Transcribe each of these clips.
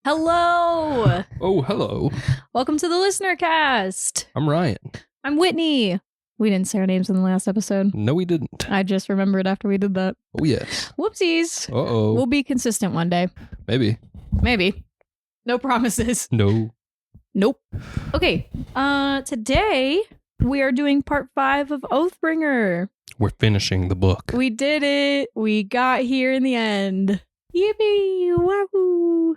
Hello! Oh, hello. Welcome to the Listenercast. I'm Ryan. I'm Whitney. We didn't say our names in the last episode. No, we didn't. I just remembered after we did that. Oh, yes. Whoopsies. Uh-oh. We'll be consistent one day. Maybe. Maybe. No promises. No. Nope. Okay. Today we are doing part 5 of Oathbringer. We're finishing the book. We did it. We got here in the end. Yippee! Wahoo!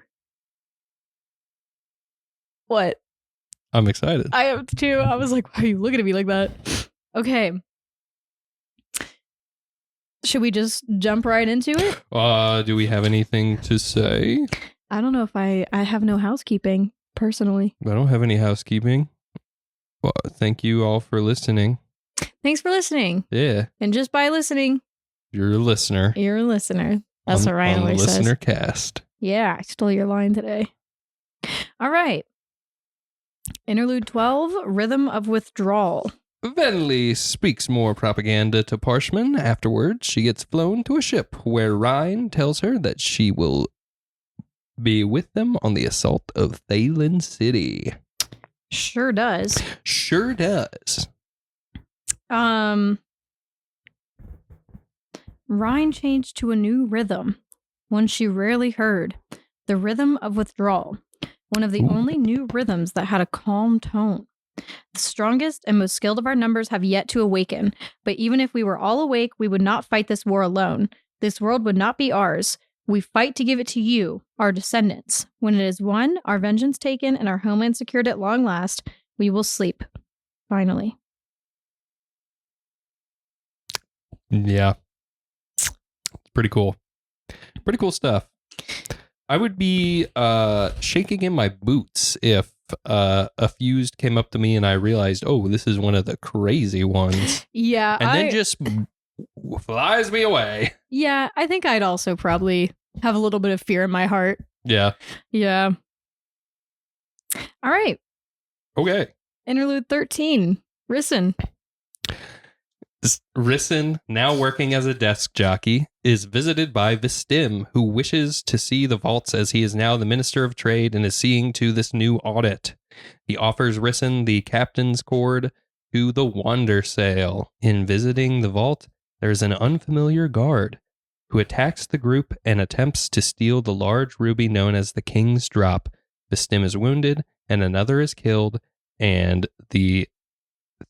What? I'm excited. I am too. I was like, why are you looking at me like that? Okay. Should we just jump right into it? Do we have anything to say? I don't know if I have no housekeeping, personally. I don't have any housekeeping. Well, thank you all for listening. Thanks for listening. Yeah. And just by listening, You're a listener. you're a listener. That's what Ryan always says. Listenercast. Yeah, I stole your line today. All right. Interlude 12, Rhythm of Withdrawal. Venli speaks more propaganda to Parshman. Afterwards, she gets flown to a ship where Ryan tells her that she will be with them on the assault of Thalen City. Sure does. Sure does. Ryan changed to a new rhythm, one she rarely heard, the rhythm of withdrawal, one of the only new rhythms that had a calm tone. The strongest and most skilled of our numbers have yet to awaken, but even if we were all awake, we would not fight this war alone. This world would not be ours. We fight to give it to you, our descendants. When it is won, our vengeance taken, and our homeland secured at long last, we will sleep. Finally. Yeah. Pretty cool. Pretty cool stuff. I would be shaking in my boots if a fused came up to me and I realized, oh, this is one of the crazy ones. Yeah. And then just flies me away. Yeah, I think I'd also probably have a little bit of fear in my heart. Yeah. Yeah. All right. Okay. Interlude 13. Risen. Risen, now working as a desk jockey, is visited by Vistim, who wishes to see the vaults as he is now the Minister of Trade and is seeing to this new audit. He offers Risen the captain's cord to the Wander Sail. In visiting the vault, there is an unfamiliar guard who attacks the group and attempts to steal the large ruby known as the King's Drop. Vistim is wounded, and another is killed, and the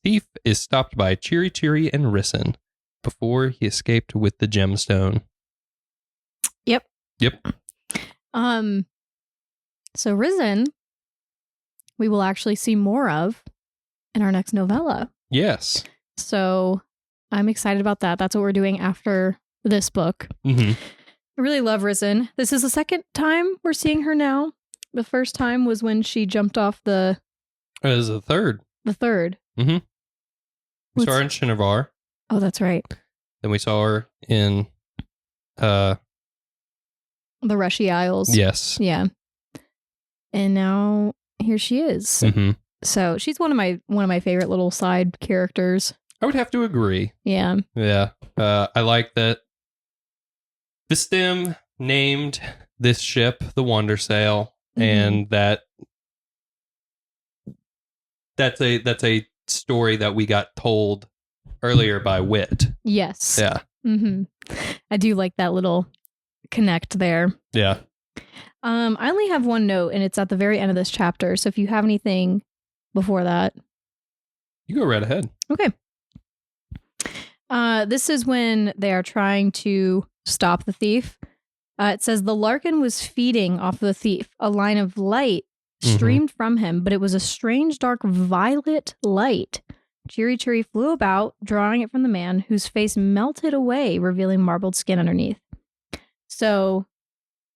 thief is stopped by Chiri and Risen before he escaped with the gemstone. Yep. Yep. So Risen, we will actually see more of in our next novella. Yes. So I'm excited about that. That's what we're doing after this book. Mm-hmm. I really love Risen. This is the second time we're seeing her now. The first time was when she jumped off the... It was the third. The third. Mm-hmm. We saw her in Shinovar. Oh, that's right. Then we saw her in... The Rushy Isles. Yes. Yeah. And now here she is. Mm-hmm. So she's one of my favorite little side characters. I would have to agree. Yeah. Yeah. I like that Vistim named this ship the Wander Sail, and that's a story that we got told earlier by Wit. Yes. Yeah. Mm-hmm. I do like that little connect there. Yeah. I only have one note, and it's at the very end of this chapter. So if you have anything before that, You go right ahead. okay. This is when they are trying to stop the thief. It says the Larkin was feeding off the thief. A line of light streamed from him, but it was a strange, dark, violet light. Chiri flew about, drawing it from the man, whose face melted away, revealing marbled skin underneath. So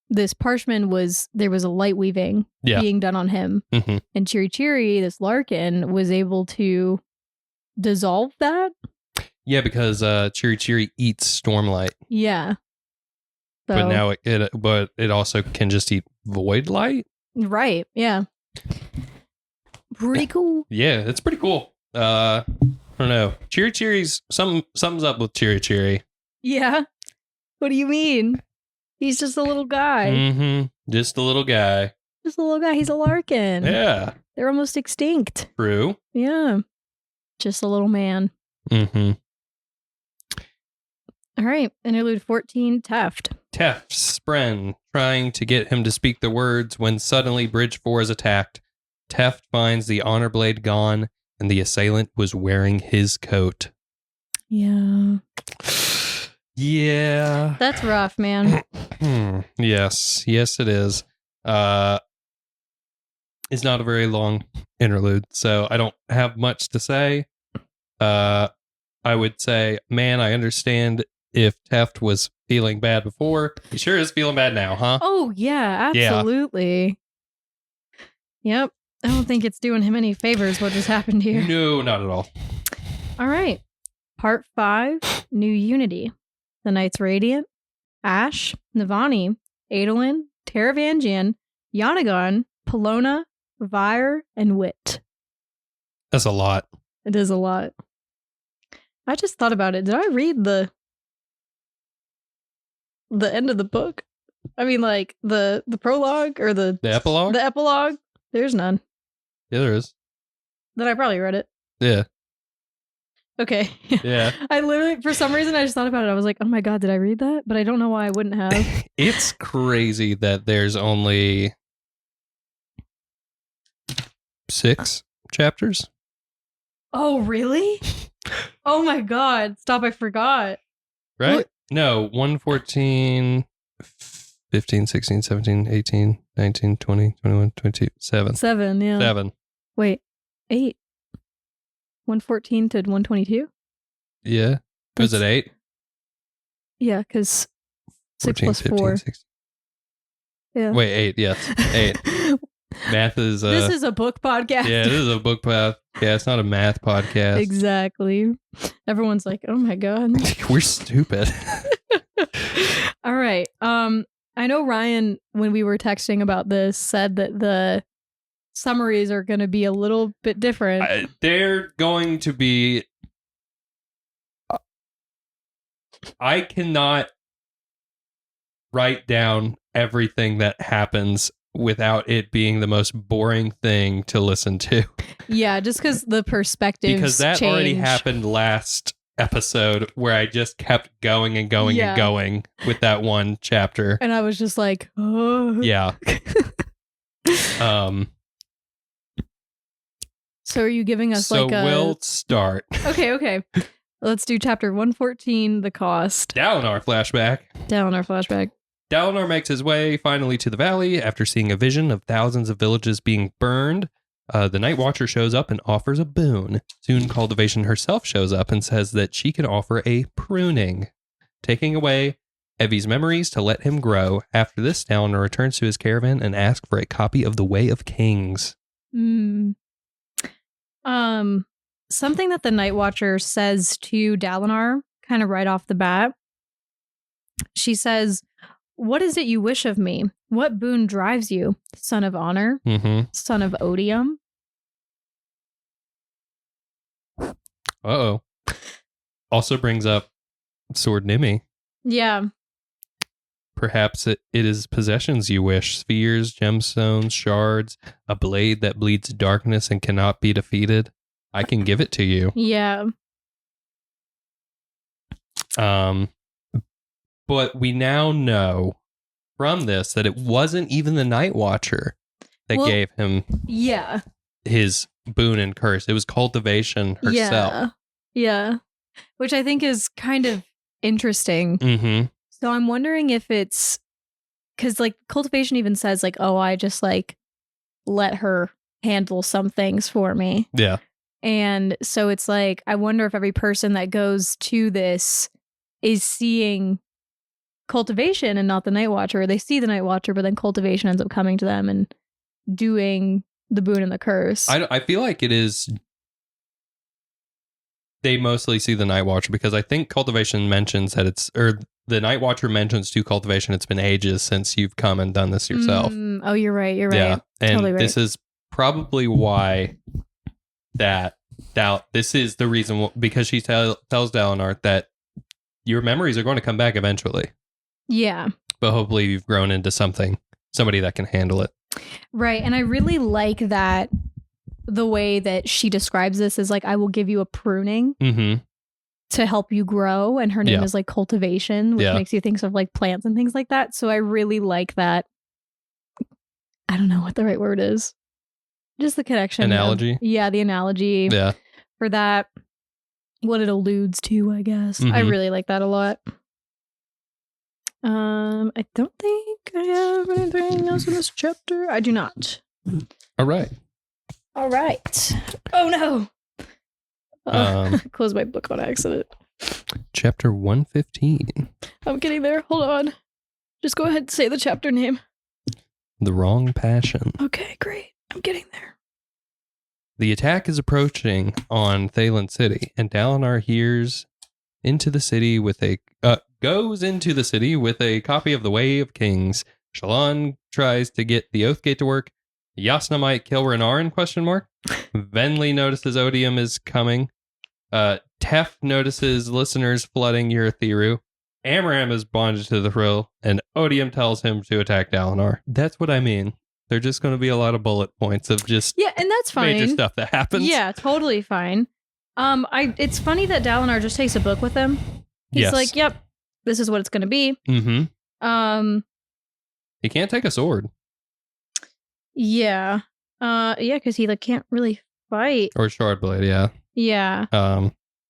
this Parshman there was a light weaving being done on him. Mm-hmm. And Chiri, this Larkin, was able to dissolve that. Yeah, because Chiri eats Stormlight. Yeah. So, But now it also can just eat Void Light. Right. Yeah. Pretty cool. Yeah, it's pretty cool. I don't know. Chiri's something's up with Chiri. Yeah. What do you mean? He's just a little guy. Mm-hmm. Just a little guy. Just a little guy. He's a Larkin. Yeah. They're almost extinct. True. Yeah. Just a little man. Mm-hmm. All right. Interlude 14, Teft. Teft, Spren, trying to get him to speak the words when suddenly Bridge 4 is attacked. Teft finds the honor blade gone and the assailant was wearing his coat. Yeah. Yeah. That's rough, man. Yes, it is. It's not a very long interlude, so I don't have much to say. I would say, man, I understand if Teft was feeling bad before. He sure is feeling bad now, huh? Oh, yeah, absolutely. Yeah. Yep. I don't think it's doing him any favors what just happened here. No, not at all. All right. Part 5, New Unity. The Knights Radiant, Ash, Navani, Adolin, Taravangian, Yanagon, Polona, Vyre, and Wit. That's a lot. It is a lot. I just thought about it. Did I read the end of the book? I mean, like, the prologue or the epilogue? The epilogue? There's none. Yeah, there is. Then I probably read it. Yeah. Okay. Yeah. I literally, for some reason, I just thought about it. I was like, oh my God, did I read that? But I don't know why I wouldn't have. It's crazy that there's only 6 chapters. Oh, really? Oh my God. Stop, I forgot. Right? What? No, 114, 15, 16, 17, 18, 19, 20, 21, 22, 7. 7, yeah. 7. Wait, 8. 114 to 122? Yeah. Was it 8? Yeah, because 6 14, plus 15, 4. 16. Yeah. Wait, 8, yes. 8. Math is... this is a book podcast. Yeah, this is a book podcast. Yeah, it's not a math podcast. Exactly. Everyone's like, oh my God. We're stupid. All right. I know Ryan, when we were texting about this, said that the summaries are going to be a little bit different. They're going to be... I cannot write down everything that happens without it being the most boring thing to listen to. Yeah, just because the perspectives because that change. already happened last episode where I just kept going and going and going with that one chapter. And I was just like, oh. Yeah. So are you giving us so like a... we'll start. Okay. Let's do chapter 114, The Cost. Dalinar flashback. Dalinar makes his way finally to the valley after seeing a vision of thousands of villages being burned. The Night Watcher shows up and offers a boon. Soon Cultivation herself shows up and says that she can offer a pruning, taking away Evie's memories to let him grow. After this, Dalinar returns to his caravan and asks for a copy of the Way of Kings. Something that the Night Watcher says to Dalinar, kind of right off the bat. She says, "What is it you wish of me? What boon drives you, son of honor, son of odium?" Uh-oh. Also brings up Sword Nimi. Yeah. Perhaps it is possessions you wish. Spheres, gemstones, shards, a blade that bleeds darkness and cannot be defeated. I can give it to you. Yeah. But we now know from this that it wasn't even the Night Watcher that gave him his boon and curse. It was Cultivation herself. Yeah. Which I think is kind of interesting. Mm-hmm. So I'm wondering if it's because like Cultivation even says like, oh, I just like let her handle some things for me. Yeah. And so it's like, I wonder if every person that goes to this is seeing Cultivation and not the Night Watcher. Or they see the Night Watcher, but then Cultivation ends up coming to them and doing the boon and the curse. I feel like it is... They mostly see the Night Watcher because I think Cultivation mentions that it's... Or the Night Watcher mentions to Cultivation it's been ages since you've come and done this yourself. Oh, you're right. Yeah. And totally right. This is probably why this is the reason, because she tells Dalinar that your memories are going to come back eventually. Yeah. But hopefully you've grown into somebody that can handle it. Right. And I really like that the way that she describes this is like, I will give you a pruning Mm-hmm. to help you grow. And her name is like cultivation, which makes you think of like plants and things like that. So I really like that. I don't know what the right word is. Just the connection. Analogy. The analogy. Yeah. For that. What it alludes to, I guess. I really like that a lot. I don't think I have anything else in this chapter. I do not. All right. Oh no. Close my book on accident. Chapter 115. I'm getting there. Hold on. Just go ahead and say the chapter name. The Wrong Passion. Okay, great. I'm getting there. The attack is approaching on Thalen City, and Dalinar goes into the city with a copy of the Way of Kings. Shallan tries to get the Oathgate to work. Yasna might kill Renarin, ? Venli notices Odium is coming. Tef notices listeners flooding Urithiru. Amram is bonded to the thrill, and Odium tells him to attack Dalinar. That's what I mean. They're just going to be a lot of bullet points of just and that's fine. Major stuff that happens. Yeah, totally fine. It's funny that Dalinar just takes a book with him. He's like, "Yep, this is what it's going to be." Mm-hmm. He can't take a sword. Yeah. Because he like can't really fight. Or shard blade. Yeah. Yeah.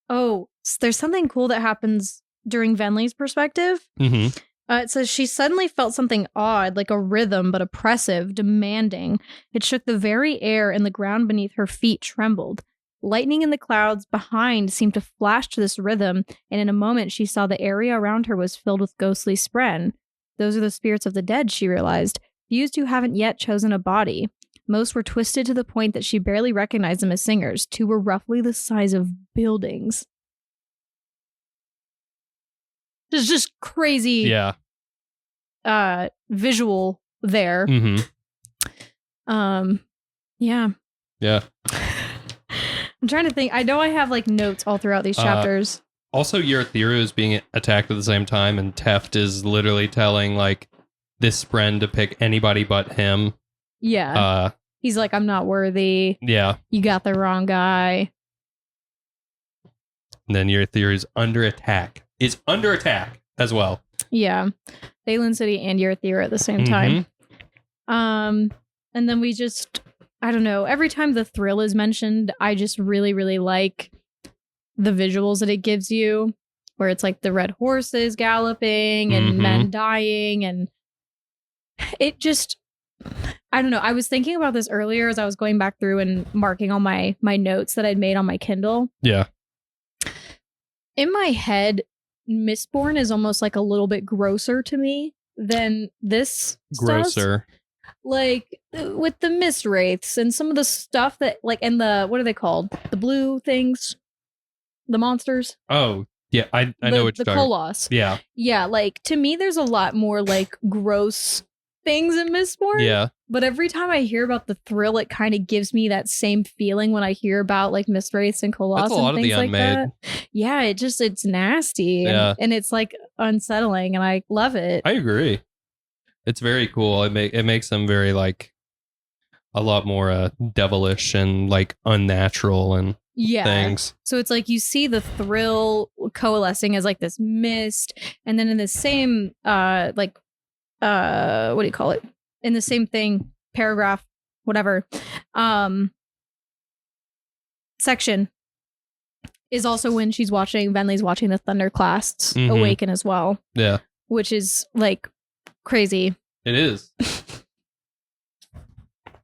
There's something cool that happens during Venli's perspective. Mm-hmm. It says she suddenly felt something odd, like a rhythm, but oppressive, demanding. It shook the very air, and the ground beneath her feet trembled. Lightning in the clouds behind seemed to flash to this rhythm, and in a moment she saw the area around her was filled with ghostly spren. Those are the spirits of the dead, she realized. Fused who haven't yet chosen a body. Most were twisted to the point that she barely recognized them as singers. Two were roughly the size of buildings. It's just crazy visual there. Mm-hmm. Yeah. I'm trying to think. I know I have like notes all throughout these chapters. Also, Urithiru is being attacked at the same time, and Teft is literally telling like this spren to pick anybody but him. Yeah. He's like, I'm not worthy. Yeah. You got the wrong guy. And then Urithiru is under attack. As well. Yeah. Thalen City and Urithiru at the same time. And then we just, I don't know, every time the thrill is mentioned, I just really, really like the visuals that it gives you, where it's like the red horses galloping and men dying, and it just, I don't know. I was thinking about this earlier as I was going back through and marking all my notes that I'd made on my Kindle. Yeah. In my head, Mistborn is almost like a little bit grosser to me than this grosser stuff. Like with the mist wraiths and some of the stuff that like, and the, what are they called? The blue things, the monsters. Oh yeah. I know what you're talking about. Koloss. Yeah. Yeah. Like to me, there's a lot more like gross things in Mistborn. Yeah. But every time I hear about the thrill, it kind of gives me that same feeling when I hear about like mist wraiths and Koloss. That's a lot and things of the like unmade. that. Yeah, it's nasty. Yeah. And it's like unsettling, and I love it. I agree. It's very cool. It makes them very like a lot more devilish and like unnatural and things. So it's like you see the thrill coalescing as like this mist, and then in the same what do you call it? In the same thing, paragraph, whatever, section is also when Venli's watching the Thunderclasts awaken as well. Yeah. Which is like crazy. It is.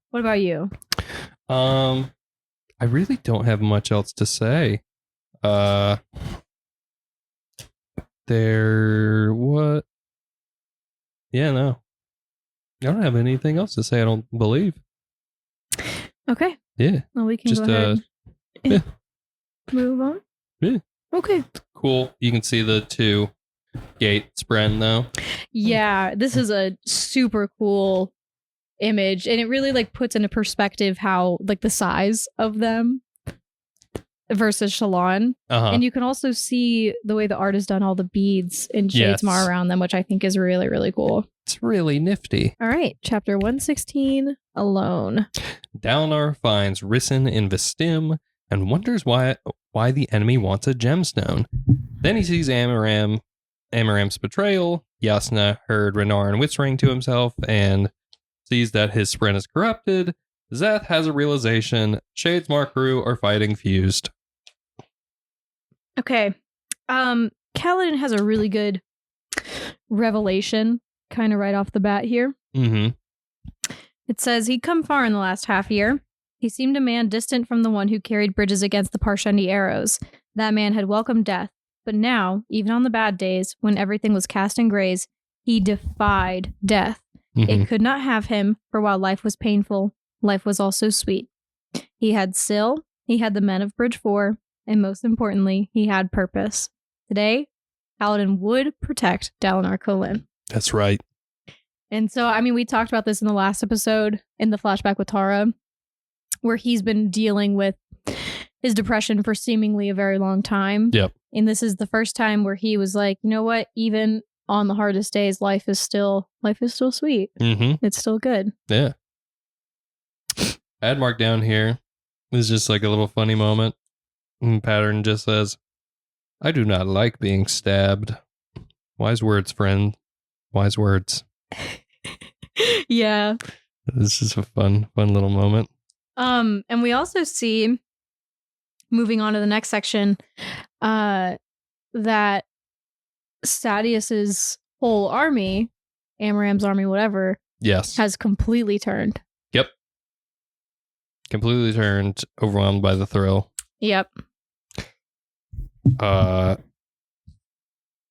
What about you? I really don't have much else to say. What? Yeah, no. I don't have anything else to say, I don't believe. Okay. Yeah. Well, we can go ahead. Move on. Yeah. Okay. Cool. You can see the two gate spren though. Yeah, this is a super cool image, and it really like puts into perspective how like the size of them. versus Shalon. And you can also see the way the art is done, all the beads in Shadesmar around them, which I think is really, really cool. It's really nifty. All right, chapter 116, Alone. Dalinar finds Risen in Vistim and wonders why the enemy wants a gemstone. Then he sees Amaram's betrayal. Yasna heard Renarin whispering to himself and sees that his sprint is corrupted. Zeth has a realization. Shadesmar crew are fighting fused. Okay. Kaladin has a really good revelation kind of right off the bat here. It says, he'd come far in the last half year. He seemed a man distant from the one who carried bridges against the Parshendi arrows. That man had welcomed death. But now, even on the bad days, when everything was cast in grays, he defied death. It could not have him, for while life was painful, life was also sweet. He had Syl, he had the men of Bridge 4, and most importantly, he had purpose. Today, Kaladin would protect Dalinar Kholin. That's right. And so, I mean, we talked about this in the last episode, in the flashback with Tara, where he's been dealing with his depression for seemingly a very long time. Yep. And this is the first time where he was like, you know what? Even on the hardest days, life is still sweet. It's still good. Yeah. I had marked down here. It's just like a little funny moment. And Pattern just says, I do not like being stabbed. Wise words, friend. Wise words. Yeah. This is a fun little moment. And we also see, moving on to the next section, that Sadeas's whole army, Amaram's army, whatever, has completely turned. Yep. Completely turned, overwhelmed by the thrill. Yep.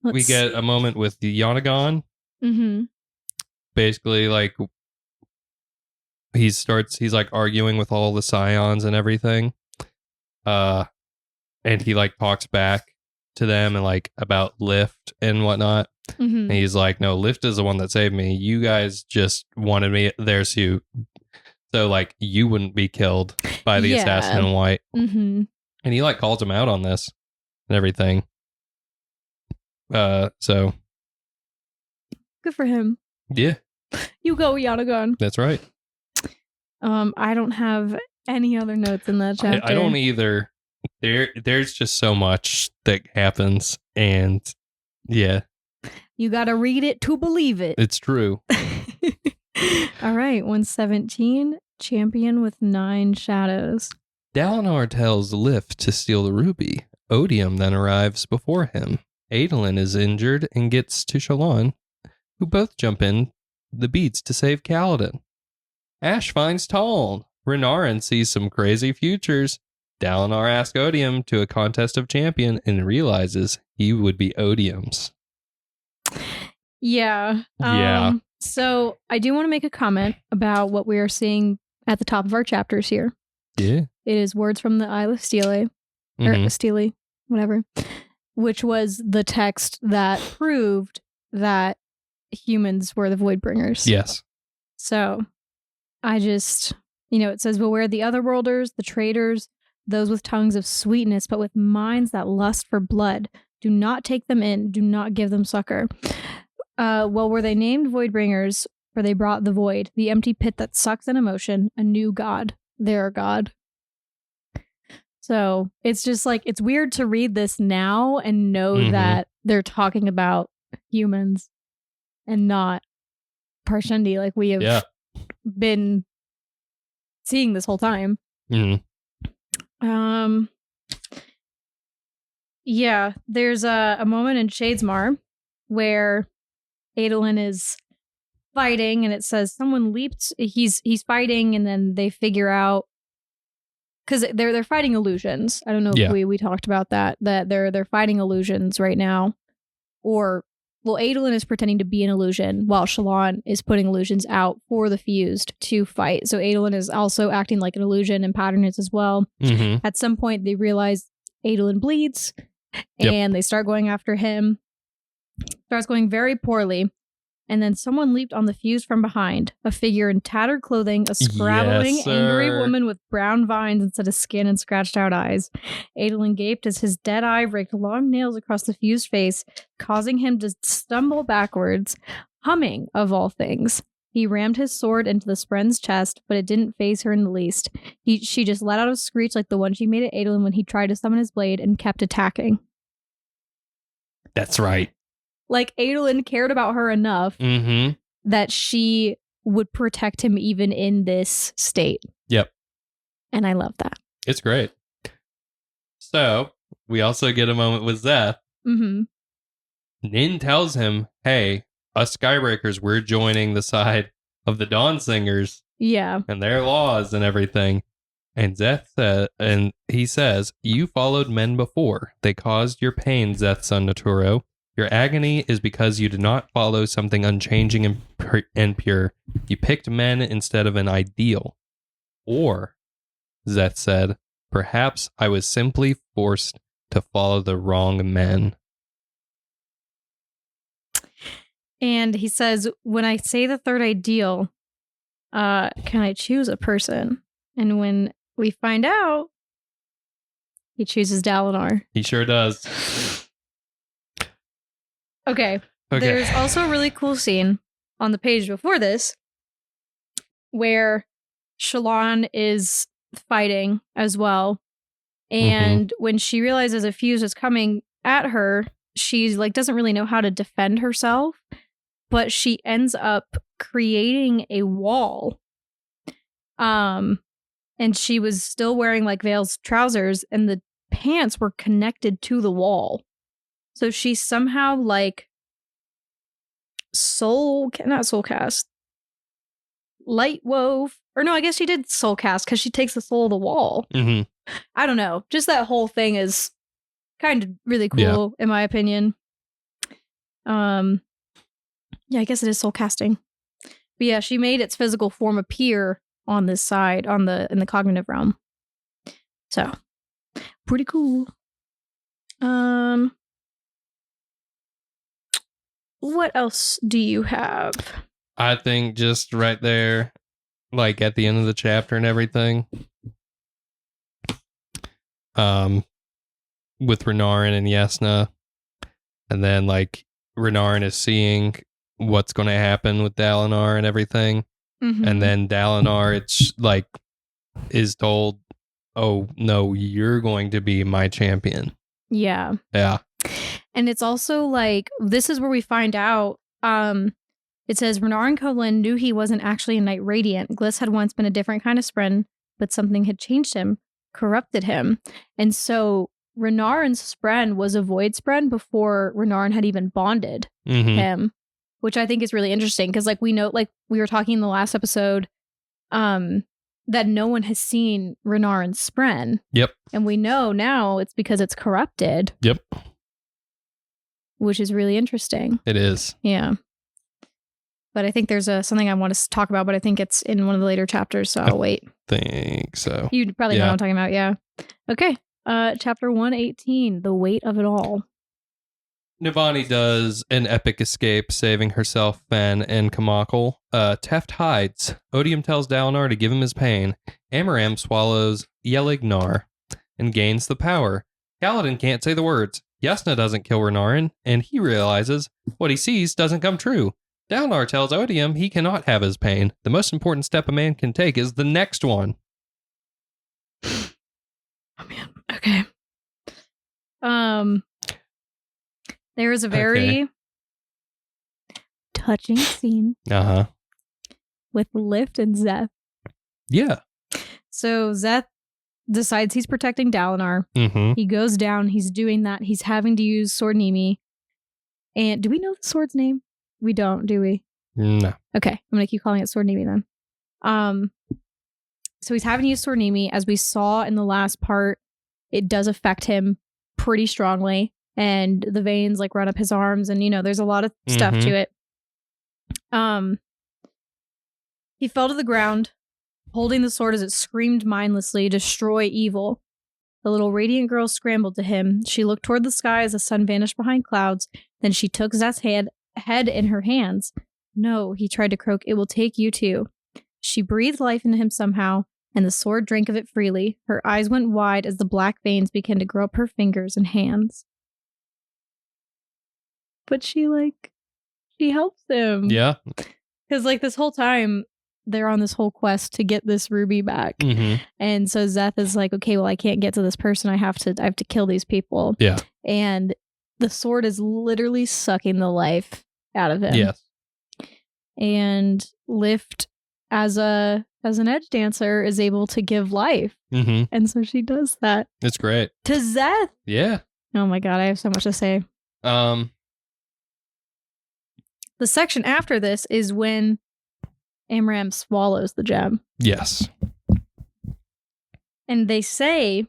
We get a moment with the Yonagon. Basically, like, he's like arguing with all the Scions and everything. And he like talks back to them and like about Lift and whatnot. And he's like, no, Lift is the one that saved me. You guys just wanted me there so like you wouldn't be killed by the assassin in white. And he like calls him out on this and everything. So good for him. Yeah. You go, Yonagon. That's right. I don't have any other notes in that chapter. I don't either. There's just so much that happens, and yeah. You gotta read it to believe it. It's true. All right, 117, Champion with 9 shadows. Dalinar tells Lift to steal the ruby. Odium then arrives before him. Adolin is injured and gets to Shalon, who both jump in the beats to save Kaladin. Ash finds Taln. Renarin sees some crazy futures. Dalinar asks Odium to a contest of champion and realizes he would be Odium's. Yeah. So I do want to make a comment about what we are seeing at the top of our chapters here. Yeah. It is words from the Isle of Stele, or Stele, whatever, which was the text that proved that humans were the Voidbringers. Yes. So I just, it says, beware the otherworlders, the traitors, those with tongues of sweetness, but with minds that lust for blood. Do not take them in. Do not give them succor. Well, were they named Voidbringers, for they brought the void, the empty pit that sucks in emotion, a new god, their god. So it's just like, it's weird to read this now and know that they're talking about humans and not Parshendi, like we have been seeing this whole time. Yeah, there's a moment in Shadesmar where Adolin is fighting, and it says someone leaped. He's fighting, and then they figure out, because they're fighting illusions. I don't know if we talked about that they're fighting illusions right now, or Adolin is pretending to be an illusion while Shalon is putting illusions out for the fused to fight. So Adolin is also acting like an illusion, and Pattern is as well. At some point, they realize Adolin bleeds, and they start going after him. Starts going very poorly. And then someone leaped on the fuse from behind. A figure in tattered clothing, a scrabbling, angry woman with brown vines instead of skin and scratched out eyes. Adolin gaped as his dead eye raked long nails across the fused face, causing him to stumble backwards, humming, of all things. He rammed his sword into the Spren's chest, but it didn't faze her in the least. She just let out a screech like the one she made at Adolin when he tried to summon his blade and kept attacking. That's right. Like, Adolin cared about her enough that she would protect him even in this state. Yep. And I love that. It's great. So, we also get a moment with Zeth. Nin tells him, hey, us Skybreakers, we're joining the side of the Dawn Singers. Yeah. And their laws and everything. And he says, you followed men before. They caused your pain, Zeth, son Naturo. Your agony is because you did not follow something unchanging and pure. You picked men instead of an ideal. Or, Zeth said, perhaps I was simply forced to follow the wrong men. And he says, when I say the third ideal, can I choose a person? And when we find out, he chooses Dalinar. He sure does. Okay. There's also a really cool scene on the page before this where Shallan is fighting as well. And when she realizes a fuse is coming at her, she's like, doesn't really know how to defend herself, but she ends up creating a wall. And she was still wearing like Vale's trousers and the pants were connected to the wall. So she somehow like light wove, or no, I guess she did soul cast because she takes the soul of the wall. I don't know. Just that whole thing is kind of really cool in my opinion. Yeah, I guess it is soul casting. But yeah, she made its physical form appear on this side, in the cognitive realm. So pretty cool. What else do you have? I think just right there, like at the end of the chapter and everything, with Renarin and Yasna, and then like Renarin is seeing what's going to happen with Dalinar and everything, and then Dalinar, it's like, is told, oh no, you're going to be my champion. Yeah. And it's also like, this is where we find out, it says Renarin Kholin knew he wasn't actually a Knight Radiant. Gliss had once been a different kind of Spren, but something had changed him, corrupted him. And so Renarin's Spren was a Void Spren before Renarin had even bonded him, which I think is really interesting because like we know, like we were talking in the last episode, that no one has seen Renarin's Spren. Yep. And we know now it's because it's corrupted. Yep. Which is really interesting. It is. Yeah. But I think there's something I want to talk about, but I think it's in one of the later chapters, so I'll wait. Think so. You probably know what I'm talking about, yeah. Okay. Chapter 118, The Weight of It All. Navani does an epic escape, saving herself, Fen, and Kamakal. Teft hides. Odium tells Dalinar to give him his pain. Amaram swallows Yelignar and gains the power. Kaladin can't say the words. Yasna doesn't kill Renarin, and he realizes what he sees doesn't come true. Dalinar tells Odium he cannot have his pain. The most important step a man can take is the next one. Oh man. Okay. There is a very touching scene with Lift and Zeth. Yeah. So Zeth decides he's protecting Dalinar. He goes down. He's doing that. He's having to use Sword Nimi. And do we know the sword's name? We don't, do we? No. Okay. I'm going to keep calling it Sword Nimi then. So he's having to use Sword Nimi. As we saw in the last part, it does affect him pretty strongly. And the veins like run up his arms. And, you know, there's a lot of stuff to it. He fell to the ground, holding the sword as it screamed mindlessly, "Destroy evil." The little radiant girl scrambled to him. She looked toward the sky as the sun vanished behind clouds. Then she took Zeth's head in her hands. No, he tried to croak, it will take you too. She breathed life into him somehow, and the sword drank of it freely. Her eyes went wide as the black veins began to grow up her fingers and hands. But she helps him. Yeah. Because, this whole time, they're on this whole quest to get this ruby back. Mm-hmm. And so Zeth is like, okay, well, I can't get to this person. I have to kill these people. Yeah. And the sword is literally sucking the life out of him. Yes. And Lift, as an edge dancer, is able to give life. Mm-hmm. And so she does that. It's great. To Zeth. Yeah. Oh my God, I have so much to say. The section after this is when Amram swallows the gem. Yes. And they say,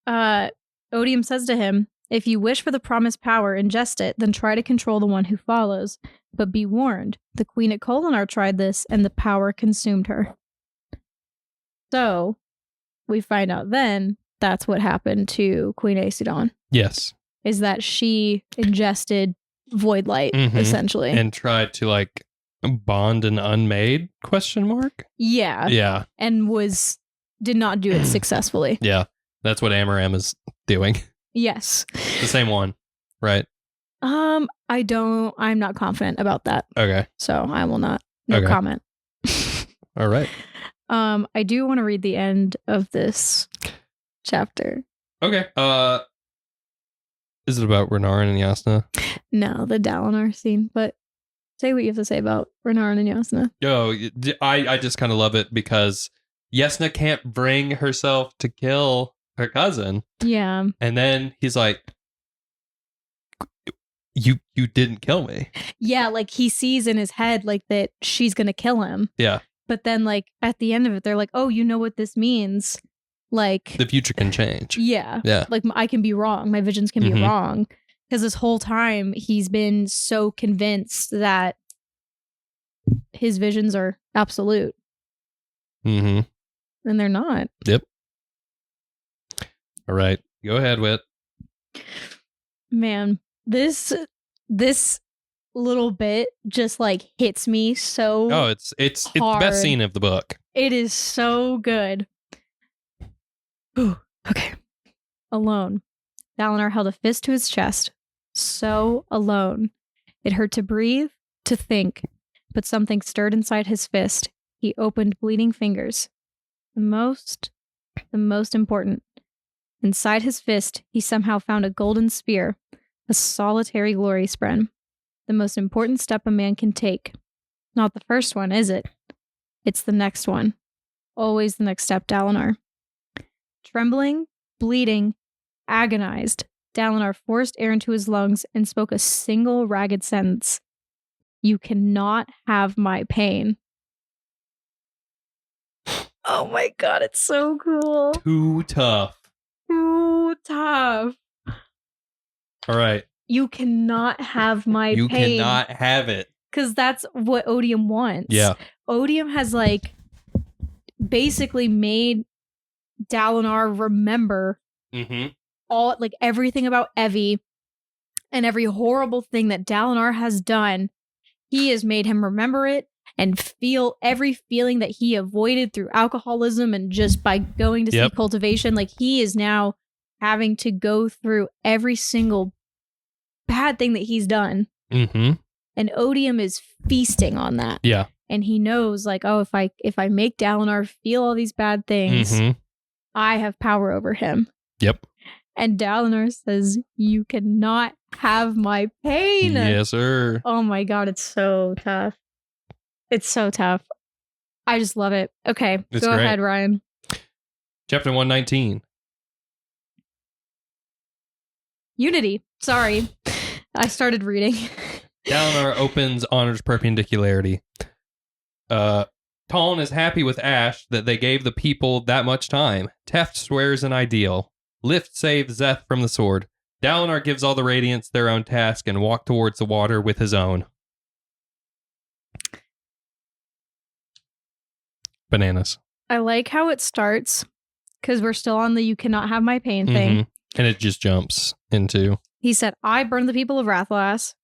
Odium says to him, if you wish for the promised power, ingest it, then try to control the one who follows. But be warned, the queen at Kholinar tried this, and the power consumed her. So, we find out then, that's what happened to Queen Aesidon. Yes. Is that she ingested void light, essentially. And tried to, bond an unmade ? Yeah. Yeah. And did not do it successfully. Yeah. That's what Amram is doing. Yes. The same one, right? I'm not confident about that. Okay. So I will not. No comment. All right. I do want to read the end of this chapter. Okay. Is it about Renarin and Yasna? No, the Dalinar scene, but say what you have to say about Renarin and Yasna. Oh, I just kind of love it because Yasna can't bring herself to kill her cousin. Yeah. And then he's like, you didn't kill me. Yeah, he sees in his head that she's gonna kill him. Yeah. But then at the end of it, they're like, oh, you know what this means? The future can change. Yeah. Yeah. I can be wrong. My visions can be wrong. Because this whole time he's been so convinced that his visions are absolute. Mm-hmm. And they're not. Yep. All right. Go ahead, Whit. Man, this little bit just hits me so it's the best scene of the book. It is so good. Ooh, okay. Alone. Dalinar held a fist to his chest. So alone. It hurt to breathe, to think, but something stirred inside his fist. He opened bleeding fingers. The most important. Inside his fist, he somehow found a golden spear, a solitary glory spren. The most important step a man can take. Not the first one, is it? It's the next one. Always the next step, Dalinar. Trembling, bleeding, agonized, Dalinar forced air into his lungs and spoke a single ragged sentence. You cannot have my pain. Oh my God, it's so cool. Too tough. Too tough. All right. You cannot have my pain. You cannot have it. Because that's what Odium wants. Yeah. Odium has basically made Dalinar remember all everything about Evie and every horrible thing that Dalinar has done. He has made him remember it and feel every feeling that he avoided through alcoholism and just by going to see cultivation. He is now having to go through every single bad thing that he's done. Mm-hmm. And Odium is feasting on that. Yeah. And he knows if I make Dalinar feel all these bad things, I have power over him. Yep. And Dalinar says, you cannot have my pain. Yes, sir. Oh my God, it's so tough. It's so tough. I just love it. Okay, go ahead, Ryan. Chapter 119. Unity. Sorry. I started reading. Dalinar opens Honor's Perpendicularity. Talon is happy with Ash that they gave the people that much time. Teft swears an ideal. Lift saves Zeth from the sword. Dalinar gives all the Radiants their own task and walk towards the water with his own. Bananas. I like how it starts because we're still on the you cannot have my pain thing. And it just jumps into... He said, I burned the people of Rathlas.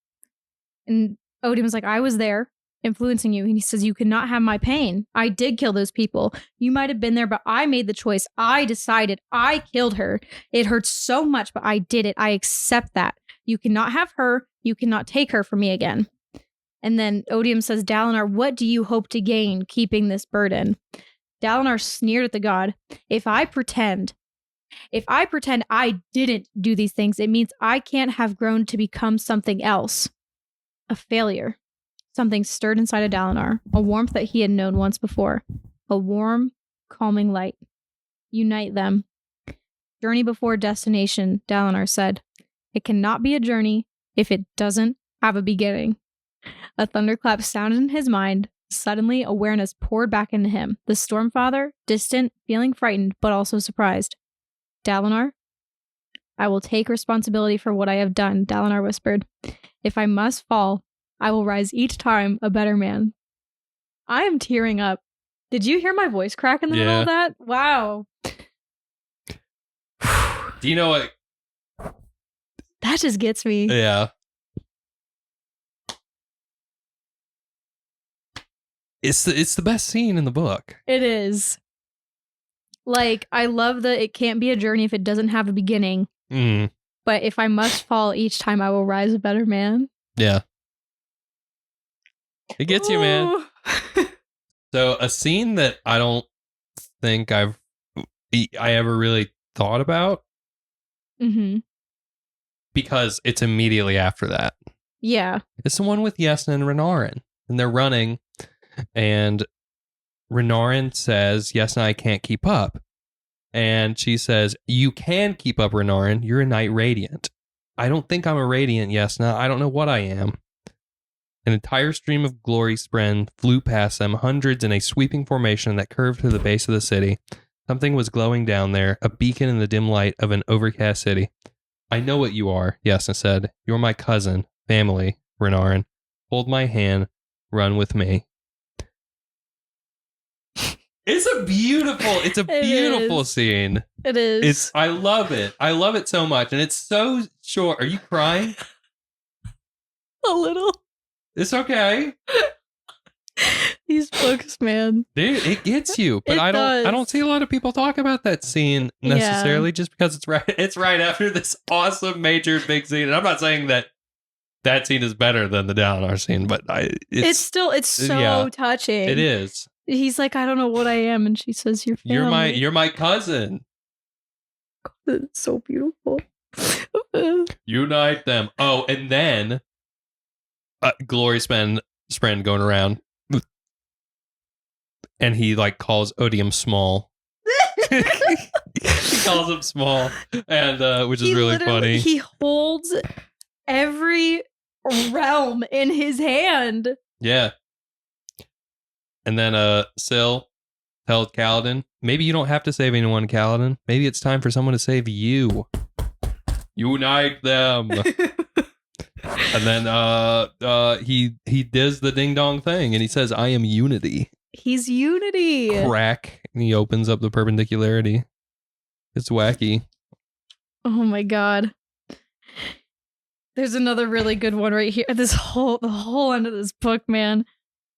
And Odium was like, I was there. influencing you. And he says, you cannot have my pain. I did kill those people. You might have been there, but I made the choice. I decided. I killed her. It hurts so much, but I did it. I accept that. You cannot have her. You cannot take her from me again. And then Odium says, Dalinar, what do you hope to gain keeping this burden? Dalinar sneered at the god. If I pretend I didn't do these things, it means I can't have grown to become something else. A failure. Something stirred inside of Dalinar, a warmth that he had known once before. A warm, calming light. Unite them. Journey before destination, Dalinar said. It cannot be a journey if it doesn't have a beginning. A thunderclap sounded in his mind. Suddenly, awareness poured back into him. The Stormfather, distant, feeling frightened, but also surprised. Dalinar, I will take responsibility for what I have done, Dalinar whispered. If I must fall, I will rise each time a better man. I am tearing up. Did you hear my voice crack in the middle of that? Wow. Do you know what? That just gets me. Yeah. It's the best scene in the book. It is. Like, I love that it can't be a journey if it doesn't have a beginning. Mm. But if I must fall each time, I will rise a better man. Yeah. It gets you, man. So a scene that I don't think I ever really thought about. Mm-hmm. Because it's immediately after that. Yeah. It's the one with Yesna and Renarin. And they're running. And Renarin says, Yesna, I can't keep up. And she says, you can keep up, Renarin. You're a Knight Radiant. I don't think I'm a Radiant, Yesna. I don't know what I am. An entire stream of glory spren flew past them, hundreds in a sweeping formation that curved to the base of the city. Something was glowing down there, a beacon in the dim light of an overcast city. I know what you are, Yesna said. You're my cousin, family, Renarin. Hold my hand, run with me. It's a beautiful scene. It is. I love it. I love it so much. And it's so short. Are you crying? A little. It's okay. These books, man. Dude, it gets you. But I don't see a lot of people talk about that scene necessarily just because it's right after this awesome major big scene. And I'm not saying that scene is better than the Dalinar scene, but it's so touching. It is. He's like, I don't know what I am, and she says, "Your family. You're my cousin." It's so beautiful. Unite them. Oh, and then Glory Spren going around, and he like calls Odium small. He calls him small, and which is really funny. He holds every realm in his hand. Yeah. And then Syl tells Kaladin, maybe you don't have to save anyone, Kaladin. Maybe it's time for someone to save you. Unite them. And then he does the ding dong thing and he says, I am unity. He's unity. Crack. And he opens up the perpendicularity. It's wacky. Oh my god. There's another really good one right here. The whole end of this book, man.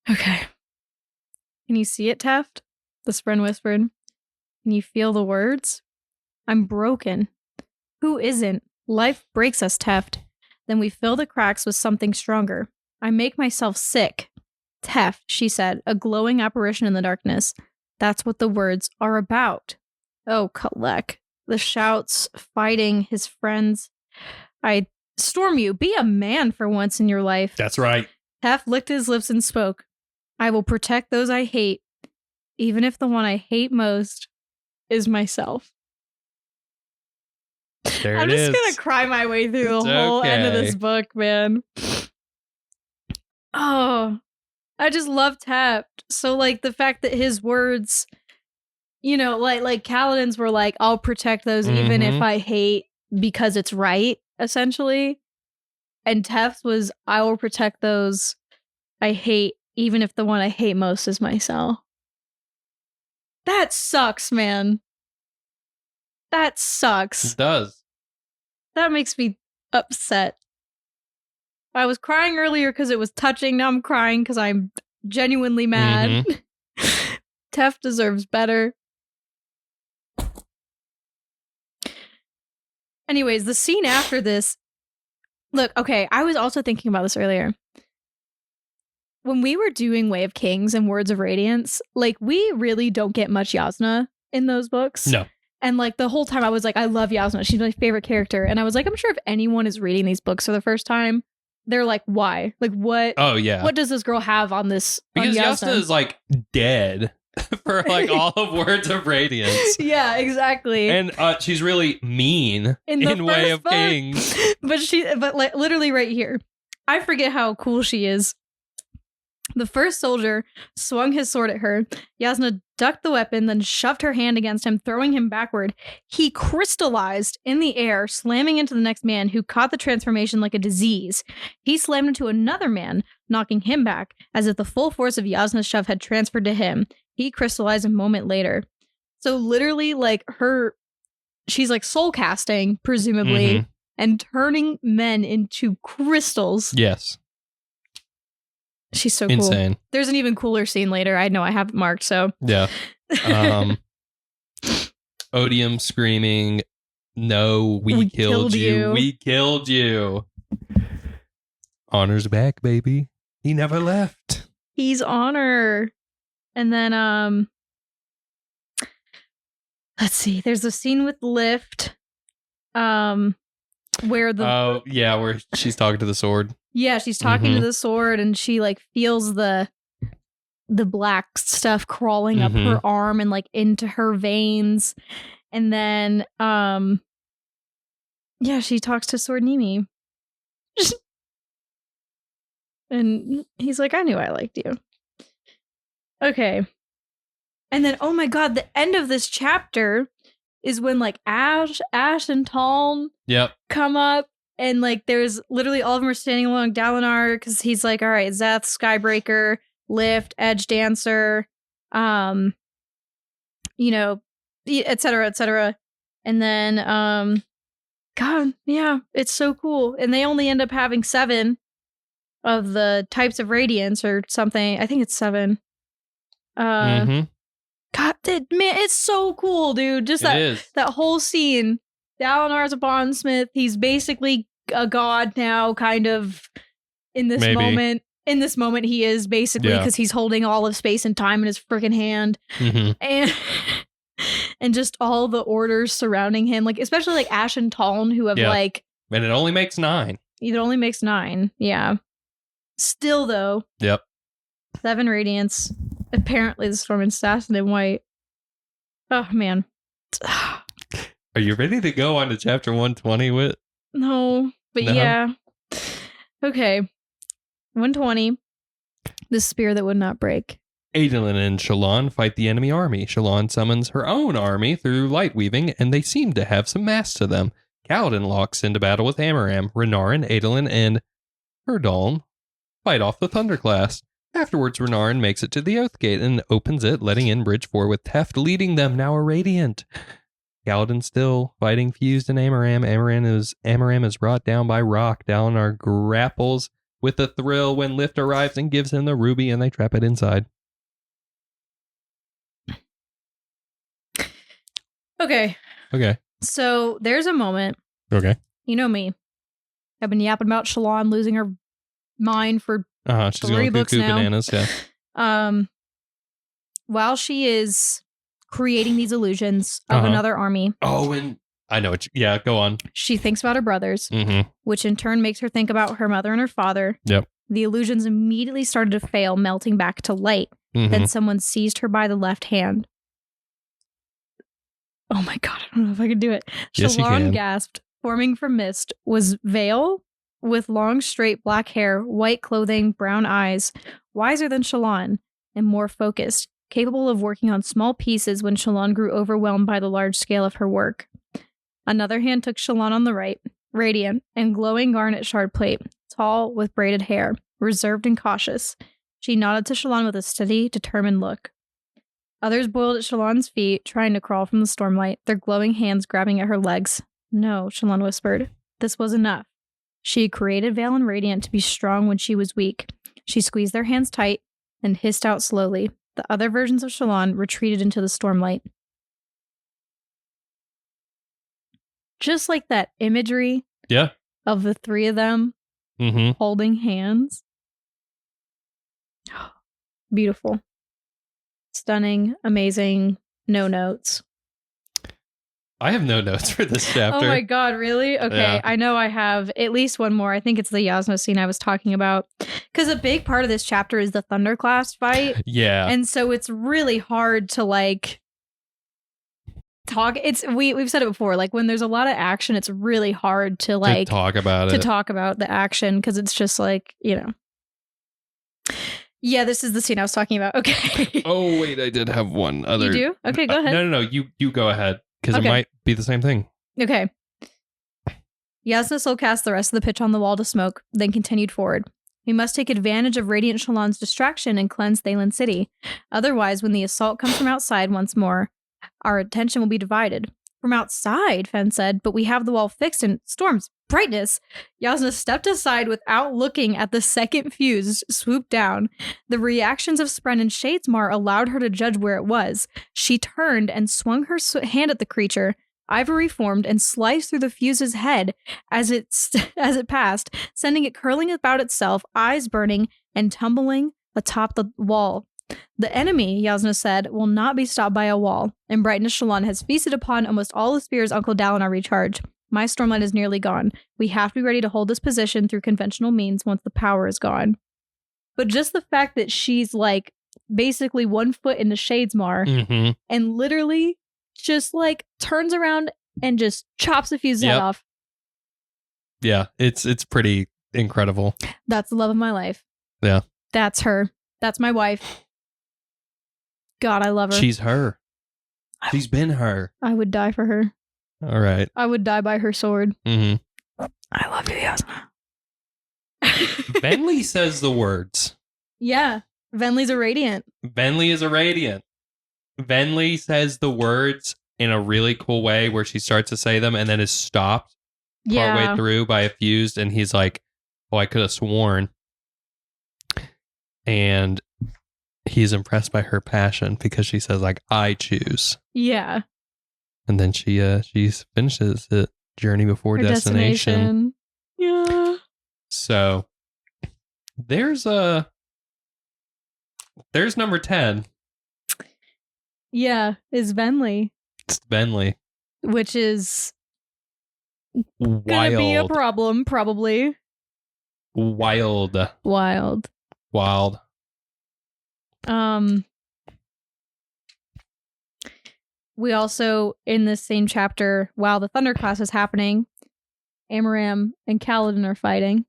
Okay. Can you see it, Teft? The Spren whispered. Can you feel the words? I'm broken. Who isn't? Life breaks us, Teft. Then we fill the cracks with something stronger. I make myself sick. Teft, she said, a glowing apparition in the darkness. That's what the words are about. Oh, Kalek. The shouts, fighting, his friends. I storm you. Be a man for once in your life. That's right. Teft licked his lips and spoke. I will protect those I hate, even if the one I hate most is myself. I'm just going to cry my way through the whole end of this book, man. Oh, I just love Teft. So, like, the fact that his words, you know, like Kaladin's were like, I'll protect those even if I hate because it's right, essentially. And Teft's was, I will protect those I hate even if the one I hate most is myself. That sucks, man. That sucks. It does. That makes me upset. I was crying earlier because it was touching. Now I'm crying because I'm genuinely mad. Tef deserves better. Anyways, the scene after this. Look, okay, I was also thinking about this earlier. When we were doing Way of Kings and Words of Radiance, like, we really don't get much Yasna in those books. No. And, like, the whole time I was like, I love Yasna. She's my favorite character. And I was like, I'm sure if anyone is reading these books for the first time, they're like, why? Like, what? Oh, yeah. What does this girl have on this? Because on Yasna is, like, dead for, like, all of Words of Radiance. Yeah, exactly. And she's really mean in Way of Kings. But like, literally right here. I forget how cool she is. The first soldier swung his sword at her. Yasna ducked the weapon, then shoved her hand against him, throwing him backward. He crystallized in the air, slamming into the next man, who caught the transformation like a disease. He slammed into another man, knocking him back, as if the full force of Yasna's shove had transferred to him. He crystallized a moment later. So literally, like, she's like soul casting, presumably, and turning men into crystals. Yes. She's so cool. Insane. There's an even cooler scene later. I know I have it marked, so. Yeah. Odium screaming, no, we killed you. We killed you. Honor's back, baby. He never left. He's Honor. And then, let's see. There's a scene with Lift, where where she's talking to the sword. Yeah, she's talking to the sword, and she, like, feels the black stuff crawling up her arm and, like, into her veins. And then, she talks to Sword Nimi. And he's like, I knew I liked you. Okay. And then, oh my god, the end of this chapter is when, like, Ash and Taln come up. And, like, there's literally all of them are standing along Dalinar because he's like, all right, Zeth, Skybreaker, Lift, Edge Dancer, et cetera, et cetera. And then, God, yeah, it's so cool. And they only end up having 7 of the types of radiance or something. I think it's 7. God, man, it's so cool, dude. Just that whole scene. Dalinar's a bondsmith. He's basically a god now, kind of, in this moment. In this moment, he is basically, because he's holding all of space and time in his freaking hand. And just all the orders surrounding him, like, especially, like, Ash and Taln, who have, like... And it only makes 9. It only makes 9, yeah. Still, though. 7 radiance. Apparently, the Storm Assassin in white. Oh, man. Are you ready to go on to chapter 120 with? No, but yeah. Okay. 120. The spear that would not break. Adolin and Shallan fight the enemy army. Shallan summons her own army through light weaving, and they seem to have some mass to them. Kaladin locks into battle with Amaram. Renarin, Adolin, and Herdaln fight off the Thunderclast. Afterwards, Renarin makes it to the Oath Gate and opens it, letting in Bridge 4 with Teft leading them, now a Radiant. Kaladin still fighting Fused and Amaram. Amaram is brought down by Rock. Dalinar grapples with a thrill when Lift arrives and gives him the ruby, and they trap it inside. Okay. So there's a moment. Okay. You know me. I've been yapping about Shallan losing her mind for she's 3 going books cuckoo now. Bananas, yeah. While she is creating these illusions of another army. Oh, and I know it. Yeah, go on. She thinks about her brothers, which in turn makes her think about her mother and her father. Yep. The illusions immediately started to fail, melting back to light. Then someone seized her by the left hand. Oh my god, I don't know if I can do it. Yes, you can. Shallan gasped. Forming from mist was Vale with long, straight black hair, white clothing, brown eyes, wiser than Shallan, and more focused, capable of working on small pieces when Shallan grew overwhelmed by the large scale of her work. Another hand took Shallan on the right, radiant and glowing garnet shard plate, tall with braided hair, reserved and cautious. She nodded to Shallan with a steady, determined look. Others boiled at Shallan's feet, trying to crawl from the stormlight, their glowing hands grabbing at her legs. No, Shallan whispered. This was enough. She created Vale and Radiant to be strong when she was weak. She squeezed their hands tight and hissed out slowly. The other versions of Shallan retreated into the stormlight. Just like that imagery of the three of them holding hands. Beautiful. Stunning. Amazing. No notes. I have no notes for this chapter. Oh my god, really? Okay, yeah. I know I have at least one more. I think it's the Yasna scene I was talking about. Because a big part of this chapter is the Thunderclast fight. Yeah. And so it's really hard to like talk. We've said it before, like when there's a lot of action, it's really hard to like talk about the action, because it's just like, you know. Yeah, this is the scene I was talking about. Okay. Oh wait, I did have one other. You do? Okay, go ahead. No. You go ahead. Because it might be the same thing. Okay. Yasna soul cast the rest of the pitch on the wall to smoke, then continued forward. We must take advantage of Radiant Shallan's distraction and cleanse Thaylen City. Otherwise, when the assault comes from outside once more, our attention will be divided. From outside, Fen said, but we have the wall fixed in Storm's brightness. Yasna stepped aside without looking at the second fuse swoop down. The reactions of Spren and Shadesmar allowed her to judge where it was. She turned and swung her hand at the creature. Ivory formed and sliced through the fuse's head as it passed, sending it curling about itself, eyes burning and tumbling atop the wall. The enemy, Yasna said, will not be stopped by a wall, and Brightness Shallan has feasted upon almost all the spears Uncle Dalinar recharged. My stormlight is nearly gone. We have to be ready to hold this position through conventional means once the power is gone. But just the fact that she's like basically 1 foot into Shadesmar and literally just like turns around and just chops the fuse head off. Yeah, it's pretty incredible. That's the love of my life. Yeah. That's her. That's my wife. God, I love her. She's her. She's been her. I would die for her. All right. I would die by her sword. I love you, Yasna. Venli says the words. Yeah. Venli's a radiant. Venli is a radiant. Venli says the words in a really cool way where she starts to say them and then is stopped partway through by a fused, and he's like, oh, I could have sworn. And he's impressed by her passion because she says, like, I choose. Yeah. And then she finishes it, Journey Before her destination. Yeah. So there's number 10. Yeah, is Venli. It's Venli. Which is wild. Gonna be a problem, probably. Wild. We also, in this same chapter, while the Thunderclast is happening, Amaram and Kaladin are fighting.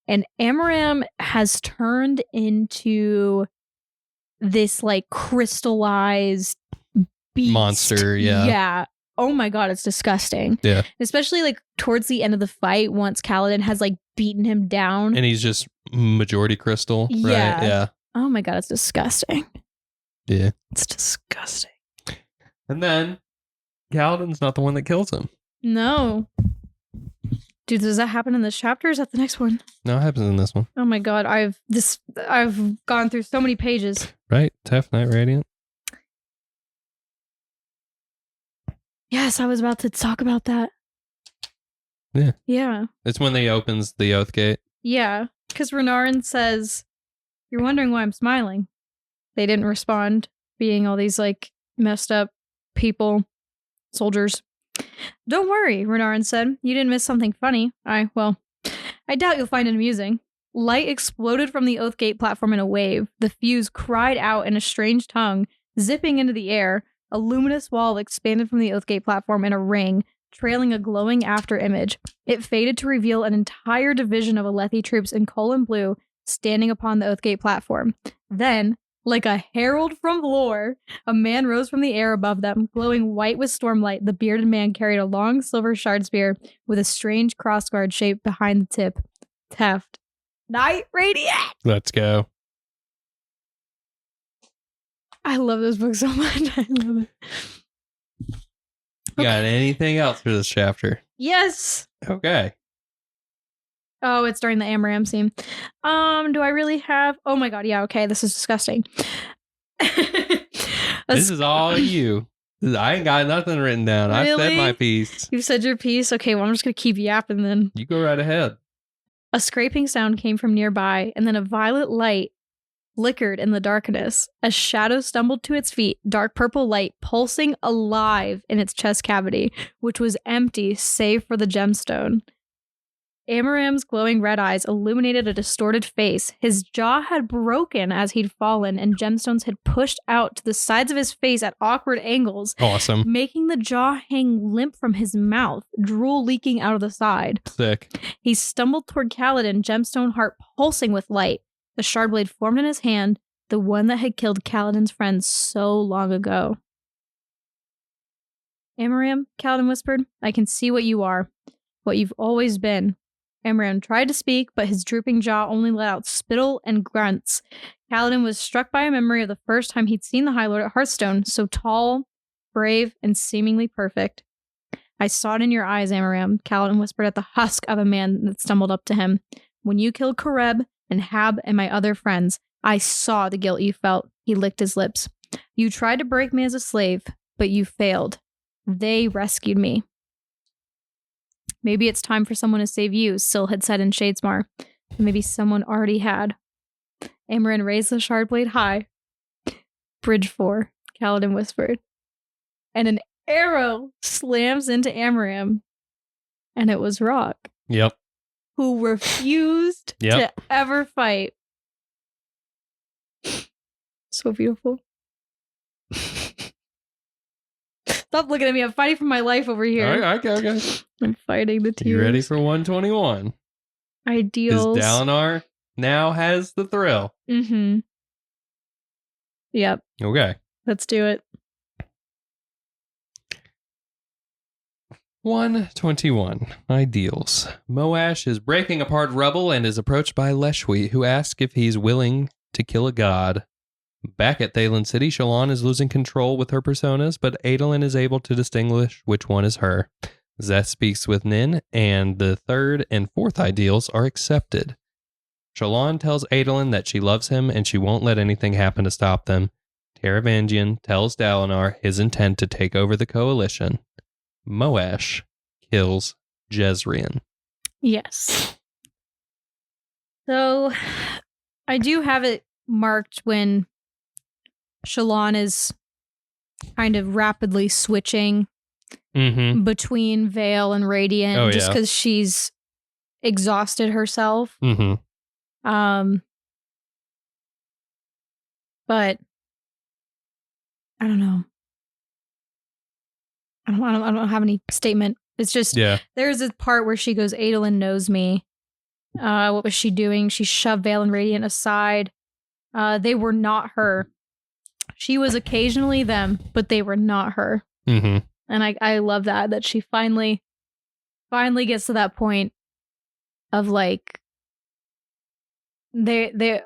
And Amaram has turned into this, like, crystallized beast. Monster, yeah. Yeah. Oh my god, it's disgusting. Yeah. Especially, like, towards the end of the fight, once Kaladin has, like, beaten him down. And he's just majority crystal, yeah. Right? Yeah. Oh my god, it's disgusting. Yeah. It's disgusting. And then Kaladin's not the one that kills him. No. Dude, does that happen in this chapter? Or is that the next one? No, it happens in this one. Oh my god, I've gone through so many pages. Right, Tef Knight Radiant. Yes, I was about to talk about that. Yeah. Yeah. It's when they opens the Oath Gate. Yeah, because Renarin says, "You're wondering why I'm smiling." They didn't respond, being all these like messed up people, soldiers. "Don't worry," Renarin said. "You didn't miss something funny. I doubt you'll find it amusing." Light exploded from the Oath Gate platform in a wave. The fuse cried out in a strange tongue, zipping into the air. A luminous wall expanded from the Oath Gate platform in a ring, trailing a glowing after image. It faded to reveal an entire division of Alethi troops in Colin Blue standing upon the Oath Gate platform. Then, like a herald from lore, a man rose from the air above them, glowing white with stormlight. The bearded man carried a long silver shard spear with a strange crossguard shape behind the tip. Teft. Knight Radiant! Let's go. I love this book so much. I love it. You got anything else for this chapter? Yes. Okay. Oh, it's during the Amaram scene. Do I really have... Oh my god, yeah, okay, this is disgusting. This is all you. I ain't got nothing written down. Really? I said my piece. You've said your piece? Okay, well, I'm just going to keep yapping then. You go right ahead. A scraping sound came from nearby, and then a violet light flickered in the darkness. As Shadow stumbled to its feet, dark purple light pulsing alive in its chest cavity, which was empty save for the gemstone. Amaram's glowing red eyes illuminated a distorted face. His jaw had broken as he'd fallen, and gemstones had pushed out to the sides of his face at awkward angles. Awesome. Making the jaw hang limp from his mouth, drool leaking out of the side. Sick. He stumbled toward Kaladin, gemstone heart pulsing with light. The shard blade formed in his hand, the one that had killed Kaladin's friend so long ago. Amaram, Kaladin whispered, I can see what you are, what you've always been. Amaram tried to speak, but his drooping jaw only let out spittle and grunts. Kaladin was struck by a memory of the first time he'd seen the High Lord at Hearthstone, so tall, brave, and seemingly perfect. I saw it in your eyes, Amaram, Kaladin whispered at the husk of a man that stumbled up to him. When you killed Kareb and Hab and my other friends, I saw the guilt you felt. He licked his lips. You tried to break me as a slave, but you failed. They rescued me. Maybe it's time for someone to save you, Syl had said in Shadesmar. Maybe someone already had. Amaran raised the shard blade high. Bridge 4, Kaladin whispered. And an arrow slams into Amaram. And it was Rock. Yep. Who refused to ever fight. So beautiful. Stop looking at me. I'm fighting for my life over here. Okay. I'm fighting the tears. You ready for 121? Ideals. Because Dalinar now has the thrill. Mm-hmm. Yep. Okay. Let's do it. 121. Ideals. Moash is breaking apart rubble and is approached by Leshwi, who asks if he's willing to kill a god. Back at Thaylen City, Shallan is losing control with her personas, but Adolin is able to distinguish which one is her. Zeth speaks with Nin, and the third and fourth ideals are accepted. Shallan tells Adolin that she loves him and she won't let anything happen to stop them. Taravangian tells Dalinar his intent to take over the coalition. Moash kills Jezrien. Yes. So, I do have it marked when Shallan is kind of rapidly switching between Veil and Radiant just because she's exhausted herself. Mm-hmm. But I don't know. I don't have any statement. It's just there's a part where she goes, Adolin knows me. What was she doing? She shoved Veil and Radiant aside. They were not her. She was occasionally them, but they were not her. Mm-hmm. And I love that she finally gets to that point of like they're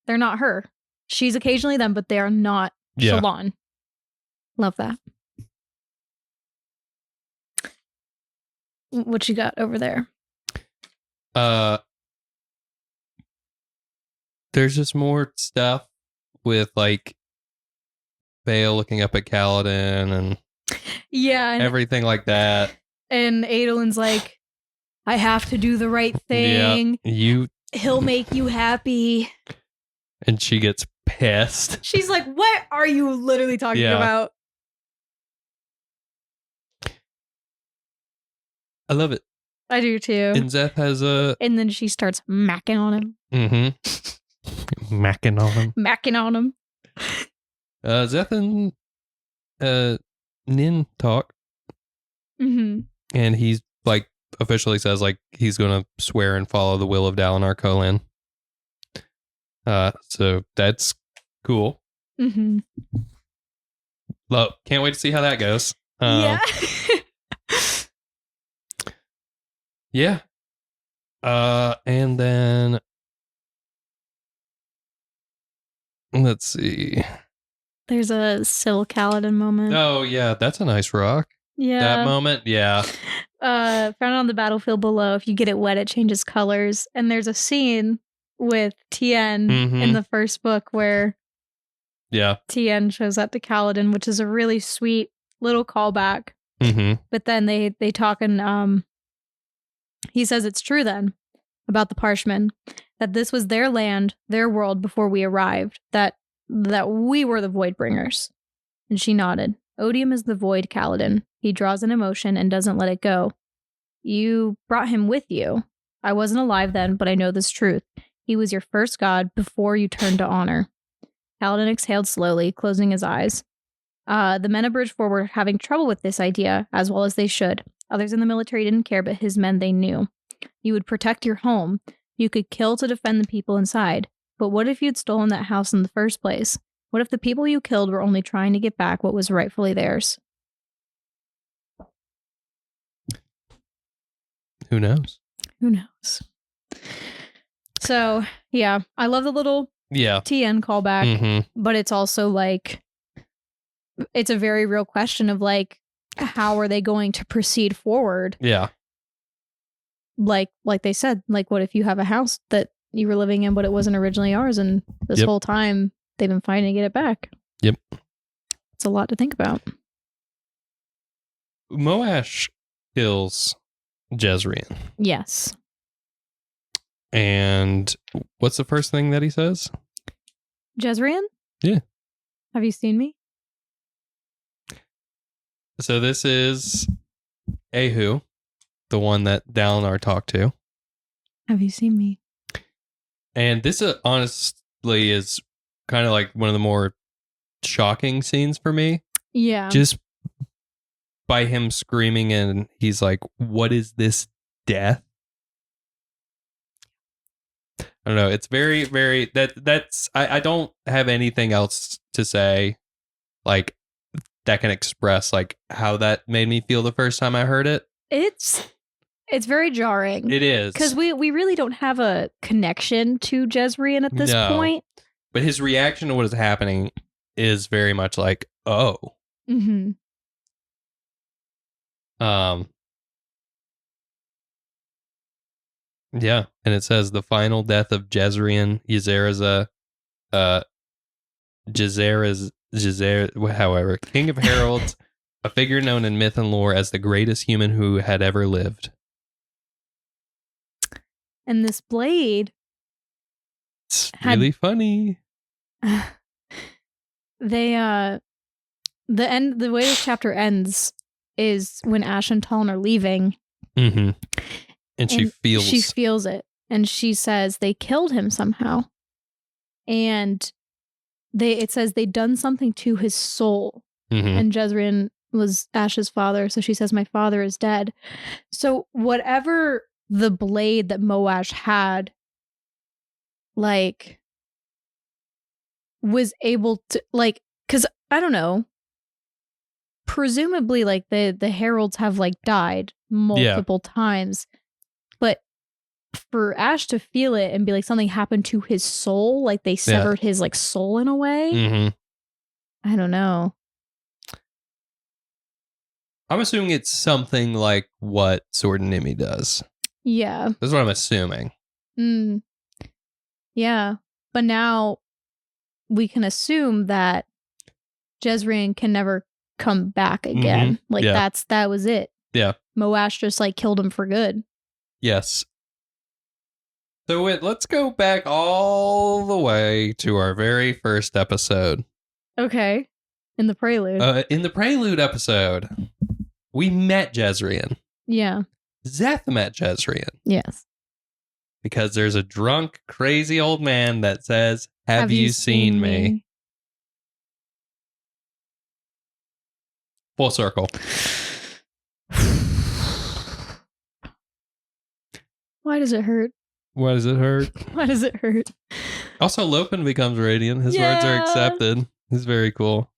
not her. She's occasionally them, but they are not Shallan. Love that. What you got over there? There's just more stuff with like Vale looking up at Kaladin and everything like that. And Adolin's like, I have to do the right thing. He'll make you happy. And she gets pissed. She's like, what are you literally talking about? I love it. I do too. And Zeth has a... And then she starts macking on him. Mm-hmm. Macking on him. Macking on him. Zeth and Nin talk. Mm-hmm. And he's like, officially says like he's going to swear and follow the will of Dalinar Kholin. So that's cool. Mm-hmm. Look, can't wait to see how that goes. Yeah. Yeah. And then let's see. There's a Syl Kaladin moment. Oh yeah, that's a nice rock. Yeah. That moment, yeah. Found it on the battlefield below. If you get it wet, it changes colors. And there's a scene with Tien in the first book where Tien shows up to Kaladin, which is a really sweet little callback. But then they talk and he says it's true then about the Parshmen, that this was their land, their world before we arrived, that we were the Voidbringers. And she nodded. Odium is the void, Kaladin. He draws an emotion and doesn't let it go. You brought him with you. I wasn't alive then, but I know this truth. He was your first god before you turned to honor. Kaladin exhaled slowly, closing his eyes. The men of Bridgeford were having trouble with this idea, as well as they should. Others in the military didn't care, but his men they knew. You would protect your home. You could kill to defend the people inside. But what if you'd stolen that house in the first place? What if the people you killed were only trying to get back what was rightfully theirs? Who knows? Who knows? So, yeah, I love the little TN callback, but it's also like, it's a very real question of like, how are they going to proceed forward? Yeah. Like they said, like, what if you have a house that you were living in, but it wasn't originally ours, and this whole time they've been fighting to get it back? Yep. It's a lot to think about. Moash kills Jezrien. Yes. And what's the first thing that he says? Jezrien? Yeah. Have you seen me? So this is Ahu, the one that Dalinar talked to. Have you seen me? And this honestly is kind of like one of the more shocking scenes for me. Yeah. Just by him screaming and he's like, what is this death? I don't know. It's very, very, I don't have anything else to say like that can express like how that made me feel the first time I heard it. It's very jarring. It is. Because we really don't have a connection to Jezrien at this point. But his reaction to what is happening is very much like, oh. Mm-hmm. Yeah. And it says the final death of Jezrien, however, King of Heralds, a figure known in myth and lore as the greatest human who had ever lived. And this blade, it's really funny. The way this chapter ends is when Ash and Talon are leaving. Mm-hmm. And she feels it. And she says they killed him somehow. And it says they'd done something to his soul. Mm-hmm. And Jezrien was Ash's father. So she says, my father is dead. So whatever the blade that Moash had, like, was able to, like, because I don't know, presumably like the heralds have like died multiple times, but for Ash to feel it and be like something happened to his soul, like they severed his like soul in a way. I don't know. I'm assuming it's something like what Sword and Nimi does. Yeah. That's what I'm assuming. Yeah. But now we can assume that Jezrien can never come back again. Like that was it. Yeah. Moash just like killed him for good. Yes. So let's go back all the way to our very first episode. Okay. In the Prelude. In the Prelude episode, we met Jezrien. Yeah. Zeth met Jezrien. Yes. Because there's a drunk, crazy old man that says, Have you seen me? Full circle. Why does it hurt? Why does it hurt? Why does it hurt? Also, Lopen becomes radiant. His words are accepted. He's very cool.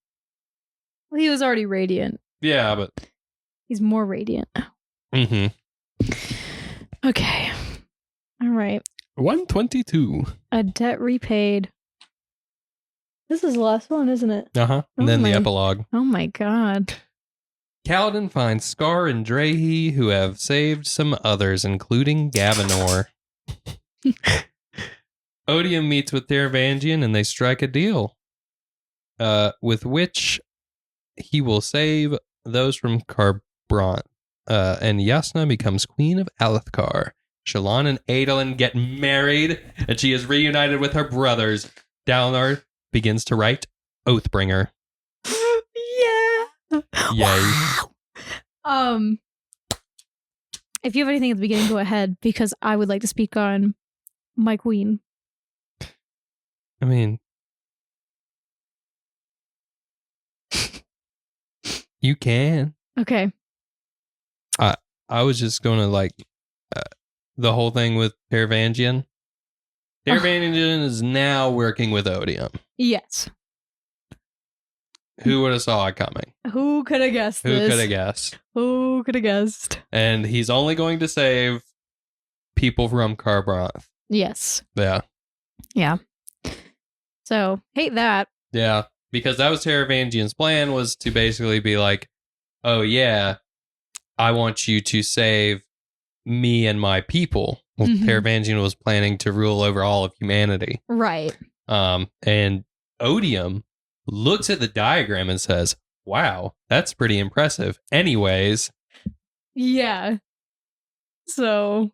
Well, he was already radiant. Yeah, but he's more radiant now. Mm-hmm. Okay. All right. 122. A debt repaid. This is the last one, isn't it? Uh-huh. And then the epilogue. Oh my God. Kaladin finds Scar and Drehy, who have saved some others, including Gavinor. Odium meets with Taravangian and they strike a deal, with which he will save those from Carbrant. And Yasna becomes queen of Alethkar. Shallan and Adolin get married, and she is reunited with her brothers. Dalinar begins to write Oathbringer. Yeah. Yay. Wow. If you have anything at the beginning, go ahead, because I would like to speak on my queen. I mean, you can. Okay. I was just going to the whole thing with Taravangian. Taravangian is now working with Odium. Yes. Who would have saw it coming? Who could have guessed this? Who could have guessed? Who could have guessed? And he's only going to save people from Carbrant. Yes. Yeah. Yeah. So, hate that. Yeah. Because that was Taravangian's plan, was to basically be like, oh yeah, I want you to save me and my people. Well, Taravangian was planning to rule over all of humanity. Right. And Odium looks at the diagram and says, wow, that's pretty impressive. Anyways. Yeah. So.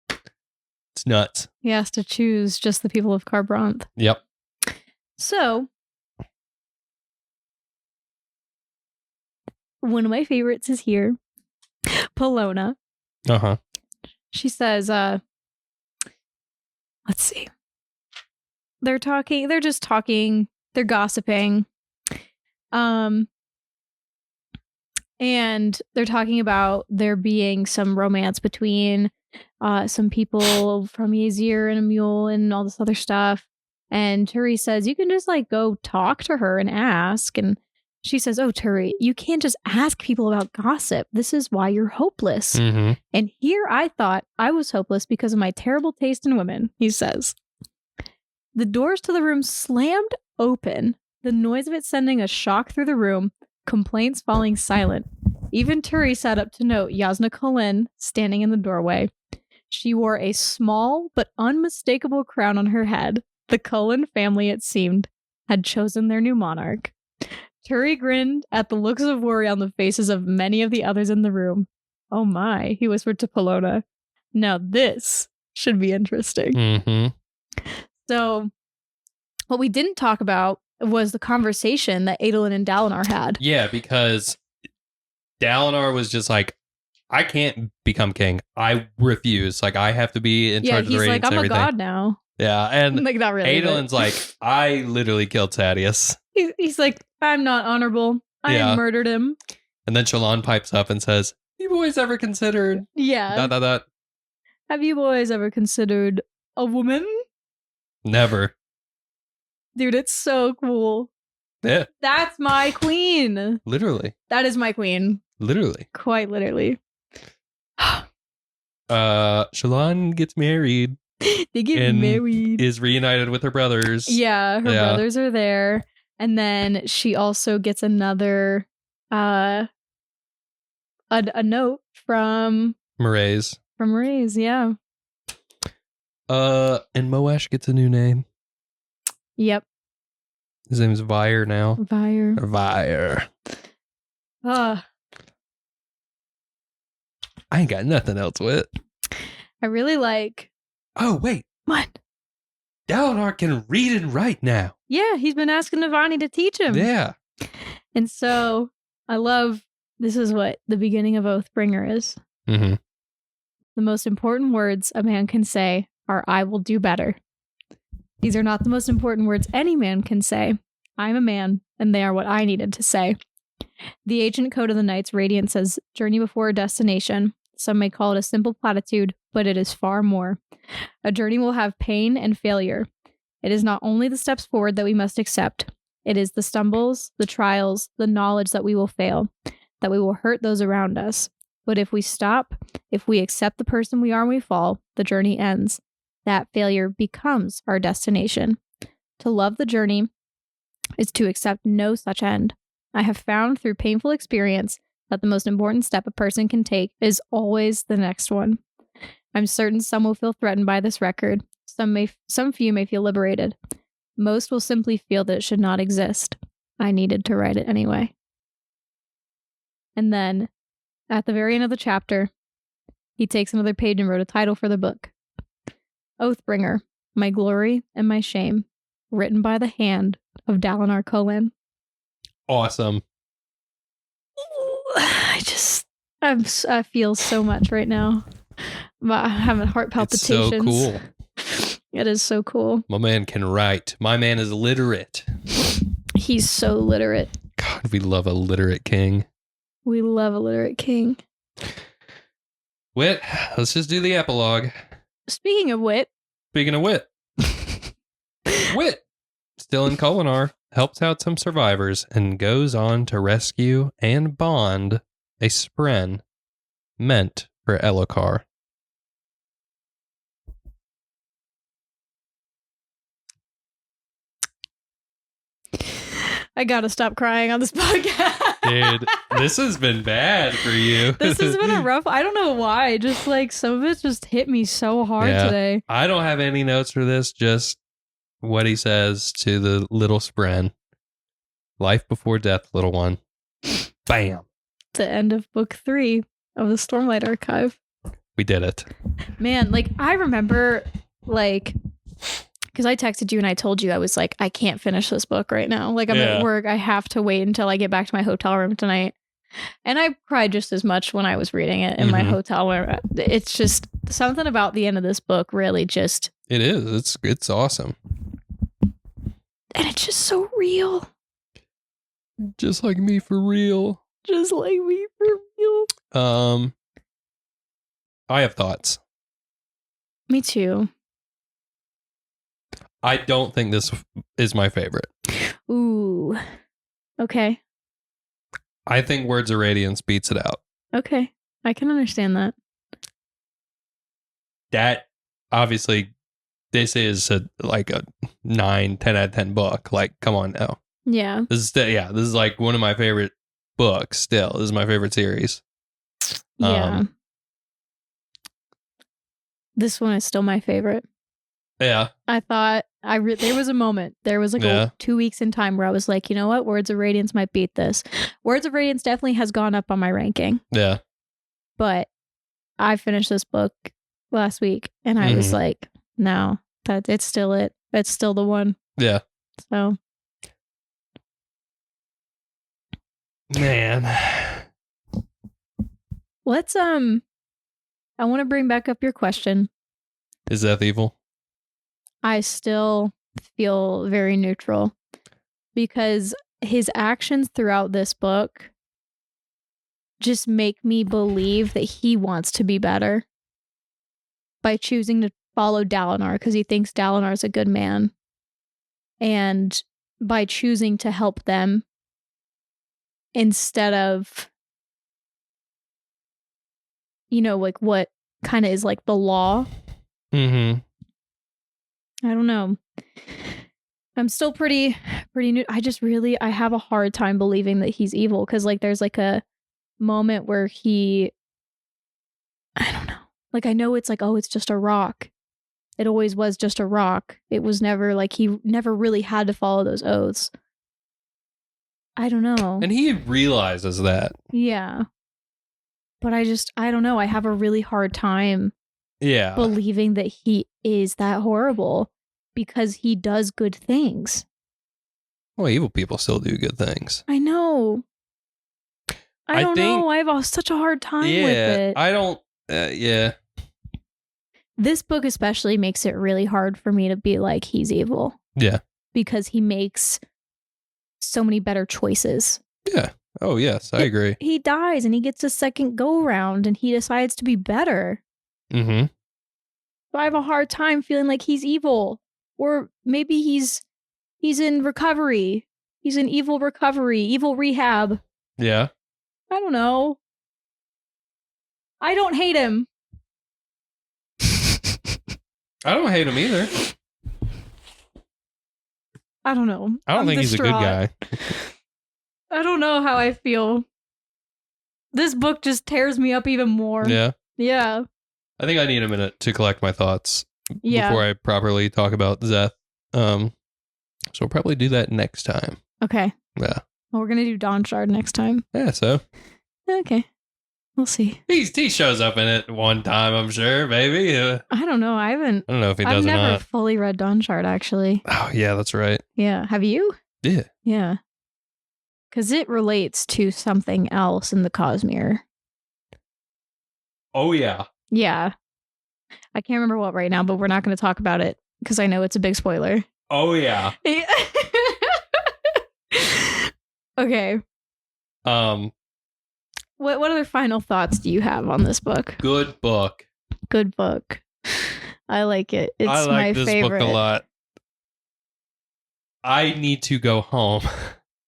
It's nuts. He has to choose just the people of Carbrant. Yep. So. One of my favorites is here. Polona. Uh-huh. She says, let's see. They're just talking, they're gossiping. And they're talking about there being some romance between some people from Ysir and a mule and all this other stuff. And Turi says, you can just go talk to her and ask. And she says, oh, Turi, you can't just ask people about gossip. This is why you're hopeless. Mm-hmm. And here I thought I was hopeless because of my terrible taste in women, he says. The doors to the room slammed open, the noise of it sending a shock through the room, complaints falling silent. Even Turi sat up to note Yasna Kholin standing in the doorway. She wore a small but unmistakable crown on her head. The Kholin family, it seemed, had chosen their new monarch. Turi grinned at the looks of worry on the faces of many of the others in the room. Oh my, he whispered to Polona. Now this should be interesting. Mm-hmm. So, what we didn't talk about was the conversation that Adolin and Dalinar had. Yeah, because Dalinar was just like, I can't become king. I refuse. I have to be in charge of the he's radiance like, I'm and a everything. god now. Yeah, and Not really. Adolin's like, I literally killed Thaddeus. He's like, I'm not honorable. I murdered him. And then Shallan pipes up and says, you boys ever considered... Yeah. Have you boys ever considered a woman? Never. Dude, it's so cool. Yeah. That's my queen. Literally. That is my queen. Literally. Quite literally. Shallan gets married. They get married. Is reunited with her brothers. Yeah, her brothers are there. And then she also gets another a note from Mraize. From Mraize, yeah. And Moash gets a new name. Yep. His name's Vyre now. Vyre. I ain't got nothing else with it. I really like... Oh, wait. What? Dalinar can read and write now. Yeah, he's been asking Navani to teach him. Yeah. And so, I love... This is what the beginning of Oathbringer is. Mm-hmm. The most important words a man can say are, I will do better. These are not the most important words any man can say. I'm a man, and they are what I needed to say. The ancient code of the Knights Radiant says, journey before a destination. Some may call it a simple platitude, but it is far more. A journey will have pain and failure. It is not only the steps forward that we must accept. It is the stumbles, the trials, the knowledge that we will fail, that we will hurt those around us. But if we stop, if we accept the person we are when we fall, the journey ends. That failure becomes our destination. To love the journey is to accept no such end. I have found through painful experience that the most important step a person can take is always the next one. I'm certain some will feel threatened by this record. Some few may feel liberated. Most will simply feel that it should not exist. I needed to write it anyway. And then, at the very end of the chapter, he takes another page and wrote a title for the book. Oathbringer, My Glory and My Shame, written by the hand of Dalinar Kholin. Awesome. I feel so much right now. I'm having heart palpitations. It's so cool. It is so cool. My man can write. My man is literate. He's so literate. God, we love a literate king. We love a literate king. Wit, let's just do the epilogue. Speaking of Wit. Wit, still in Kholinar, helps out some survivors and goes on to rescue and bond a spren meant for Elhokar. I gotta stop crying on this podcast. Dude, this has been bad for you. This has been a rough, I don't know why. Just like some of it just hit me so hard today. I don't have any notes for this, just what he says to the little spren. Life before death, little one. Bam. The end of book 3 of the Stormlight Archive. We did it. Man, like I remember like because I texted you and I told you I was like, I can't finish this book right now. Like I'm at work. I have to wait until I get back to my hotel room tonight. And I cried just as much when I was reading it in my hotel room. It's just something about the end of this book really just. It is. It's awesome. And it's just so real. Just like me for real. Just like me for real. I have thoughts. Me too. I don't think this is my favorite. Ooh. Okay. I think Words of Radiance beats it out. Okay. I can understand that. That, obviously, this is like a 9, 10 out of 10 book. Like, come on now. Yeah. This is like one of my favorite books still. This is my favorite series. Yeah. This one is still my favorite. Yeah. I thought there was a moment. There was like 2 weeks in time where I was like, you know what? Words of Radiance might beat this. Words of Radiance definitely has gone up on my ranking. Yeah. But I finished this book last week and I was like, no, it's still it. It's still the one. Yeah. So. Man. Let's, I want to bring back up your question. Is Death evil? I still feel very neutral because his actions throughout this book just make me believe that he wants to be better by choosing to follow Dalinar because he thinks Dalinar is a good man, and by choosing to help them instead of, you know, like what kind of is like the law. Mm-hmm. I don't know. I'm still pretty new. I have a hard time believing that he's evil because like there's like a moment where I don't know. Like I know it's like, oh, it's just a rock. It always was just a rock. It was never like he never really had to follow those oaths. I don't know. And he realizes that. Yeah. But I don't know. I have a really hard time believing that he is that horrible because he does good things. Well, evil people still do good things. I know. I don't know. I have such a hard time with it. I don't. This book especially makes it really hard for me to be like, he's evil. Yeah. Because he makes so many better choices. Yeah. Oh, yes. I agree. He dies and he gets a second go round and he decides to be better. Mm-hmm. But I have a hard time feeling like he's evil. Or maybe he's in recovery. He's in evil recovery, evil rehab. Yeah. I don't know. I don't hate him. I don't hate him either. I don't know. I don't think he's a good guy. I don't know how I feel. This book just tears me up even more. Yeah. Yeah. I think I need a minute to collect my thoughts Yeah. before I properly talk about Zeth. So we'll probably do that next time. Okay. Yeah. Well, we're going to do Dawn Shard next time. Yeah, so. Okay. We'll see. He shows up in it one time, I'm sure, maybe. I don't know. I don't know if he does or I've never not. fully read Dawn Shard, actually. Oh, yeah, that's right. Yeah. Have you? Yeah. Yeah. Because it relates to something else in the Cosmere. Oh, yeah. Yeah. I can't remember what right now, but we're not going to talk about it because I know it's a big spoiler. Oh, yeah. Okay. What other final thoughts do you have on this book? Good book. Good book. I like it. It's I like my this favorite. book a lot. I need to go home.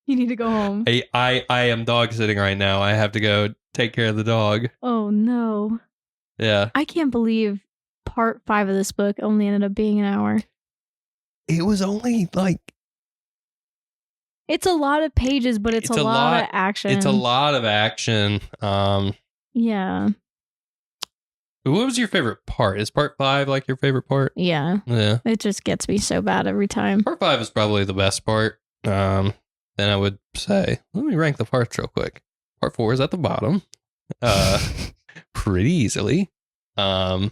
You need to go home. I am dog sitting right now. I have to go take care of the dog. Oh, no. Yeah. I can't believe part 5 of this book only ended up being an hour. It was only like... It's a lot of pages, but it's a lot of action. It's a lot of action. Yeah. What was your favorite part? Is part 5 like your favorite part? Yeah. Yeah. It just gets me so bad every time. Part 5 is probably the best part. Then I would say, let me rank the parts real quick. Part 4 is at the bottom. Pretty easily. 5,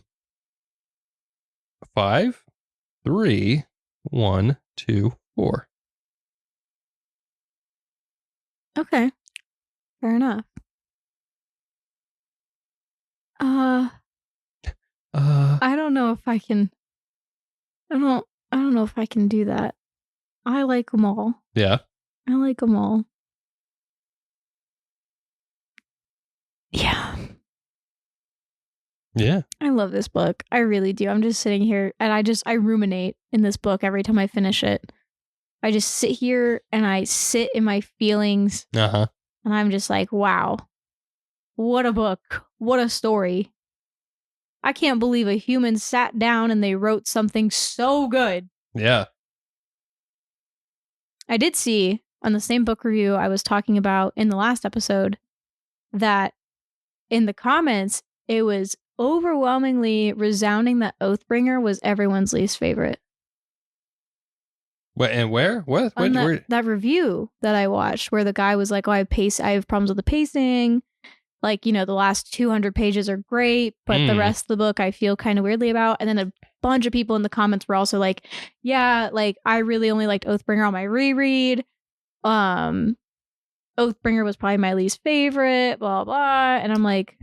3, 1, 2, 4. Okay. Fair enough. I don't know if I can. I don't know if I can do that. I like them all. Yeah. I like them all. Yeah. Yeah. I love this book. I really do. I'm just sitting here and I ruminate in this book every time I finish it. I just sit here and I sit in my feelings. Uh-huh. And I'm just like, wow. What a book. What a story. I can't believe a human sat down and they wrote something so good. Yeah. I did see on the same book review I was talking about in the last episode that in the comments, it was overwhelmingly resounding that Oathbringer was everyone's least favorite. What and where? What? On Where? that review that I watched where the guy was like, oh, I have problems with the pacing. Like, the last 200 pages are great, but the rest of the book I feel kind of weirdly about. And then a bunch of people in the comments were also like, yeah, like I really only liked Oathbringer on my reread. Oathbringer was probably my least favorite, blah, blah. And I'm like,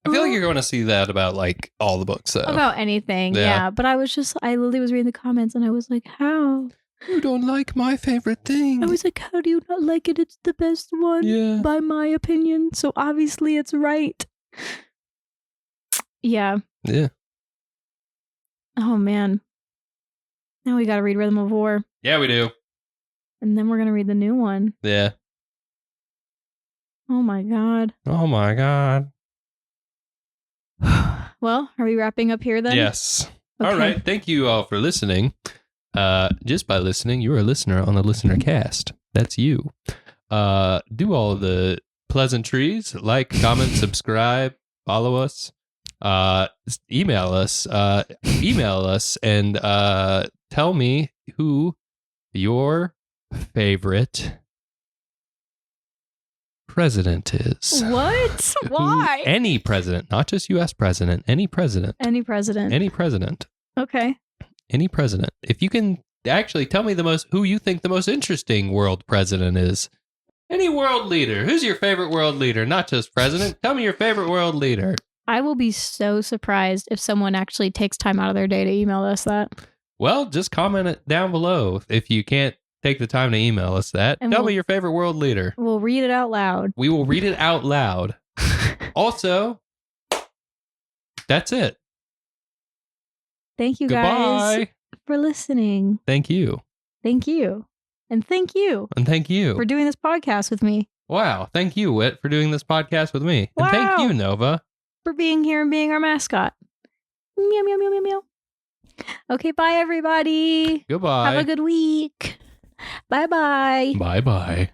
I feel like you're going to see that about like all the books, though. About anything, yeah. But I literally was reading the comments and I was like, how? You don't like my favorite thing. I was like, how do you not like it? It's the best one, by my opinion. So obviously it's right. Yeah. Yeah. Oh, man. Now we got to read Rhythm of War. Yeah, we do. And then we're going to read the new one. Yeah. Oh, my God. Oh, my God. Well, are we wrapping up here then? Yes. Okay. All right. Thank you all for listening. Just by listening, you're a listener on the Listenercast. That's you. Do all the pleasantries, like, comment, subscribe, follow us, email us, and tell me who your favorite president is. What? Why? Any president, not just U.S. president, any president. Any president. Any president. Okay. Any president. If you can actually tell me who you think the most interesting world president is. Any world leader. Who's your favorite world leader? Not just president. Tell me your favorite world leader. I will be so surprised if someone actually takes time out of their day to email us that. Well, just comment it down below if you can't take the time to email us that. And Tell me your favorite world leader. We'll read it out loud. We will read it out loud. Also, that's it. Thank you Goodbye. guys for listening. Thank you. Thank you. And thank you. And thank you. For doing this podcast with me. Wow. Thank you, Whit, for doing this podcast with me. Wow. And thank you, Nova. For being here and being our mascot. Meow, meow, meow, meow, meow. Okay, bye, everybody. Goodbye. Have a good week. Bye-bye. Bye-bye.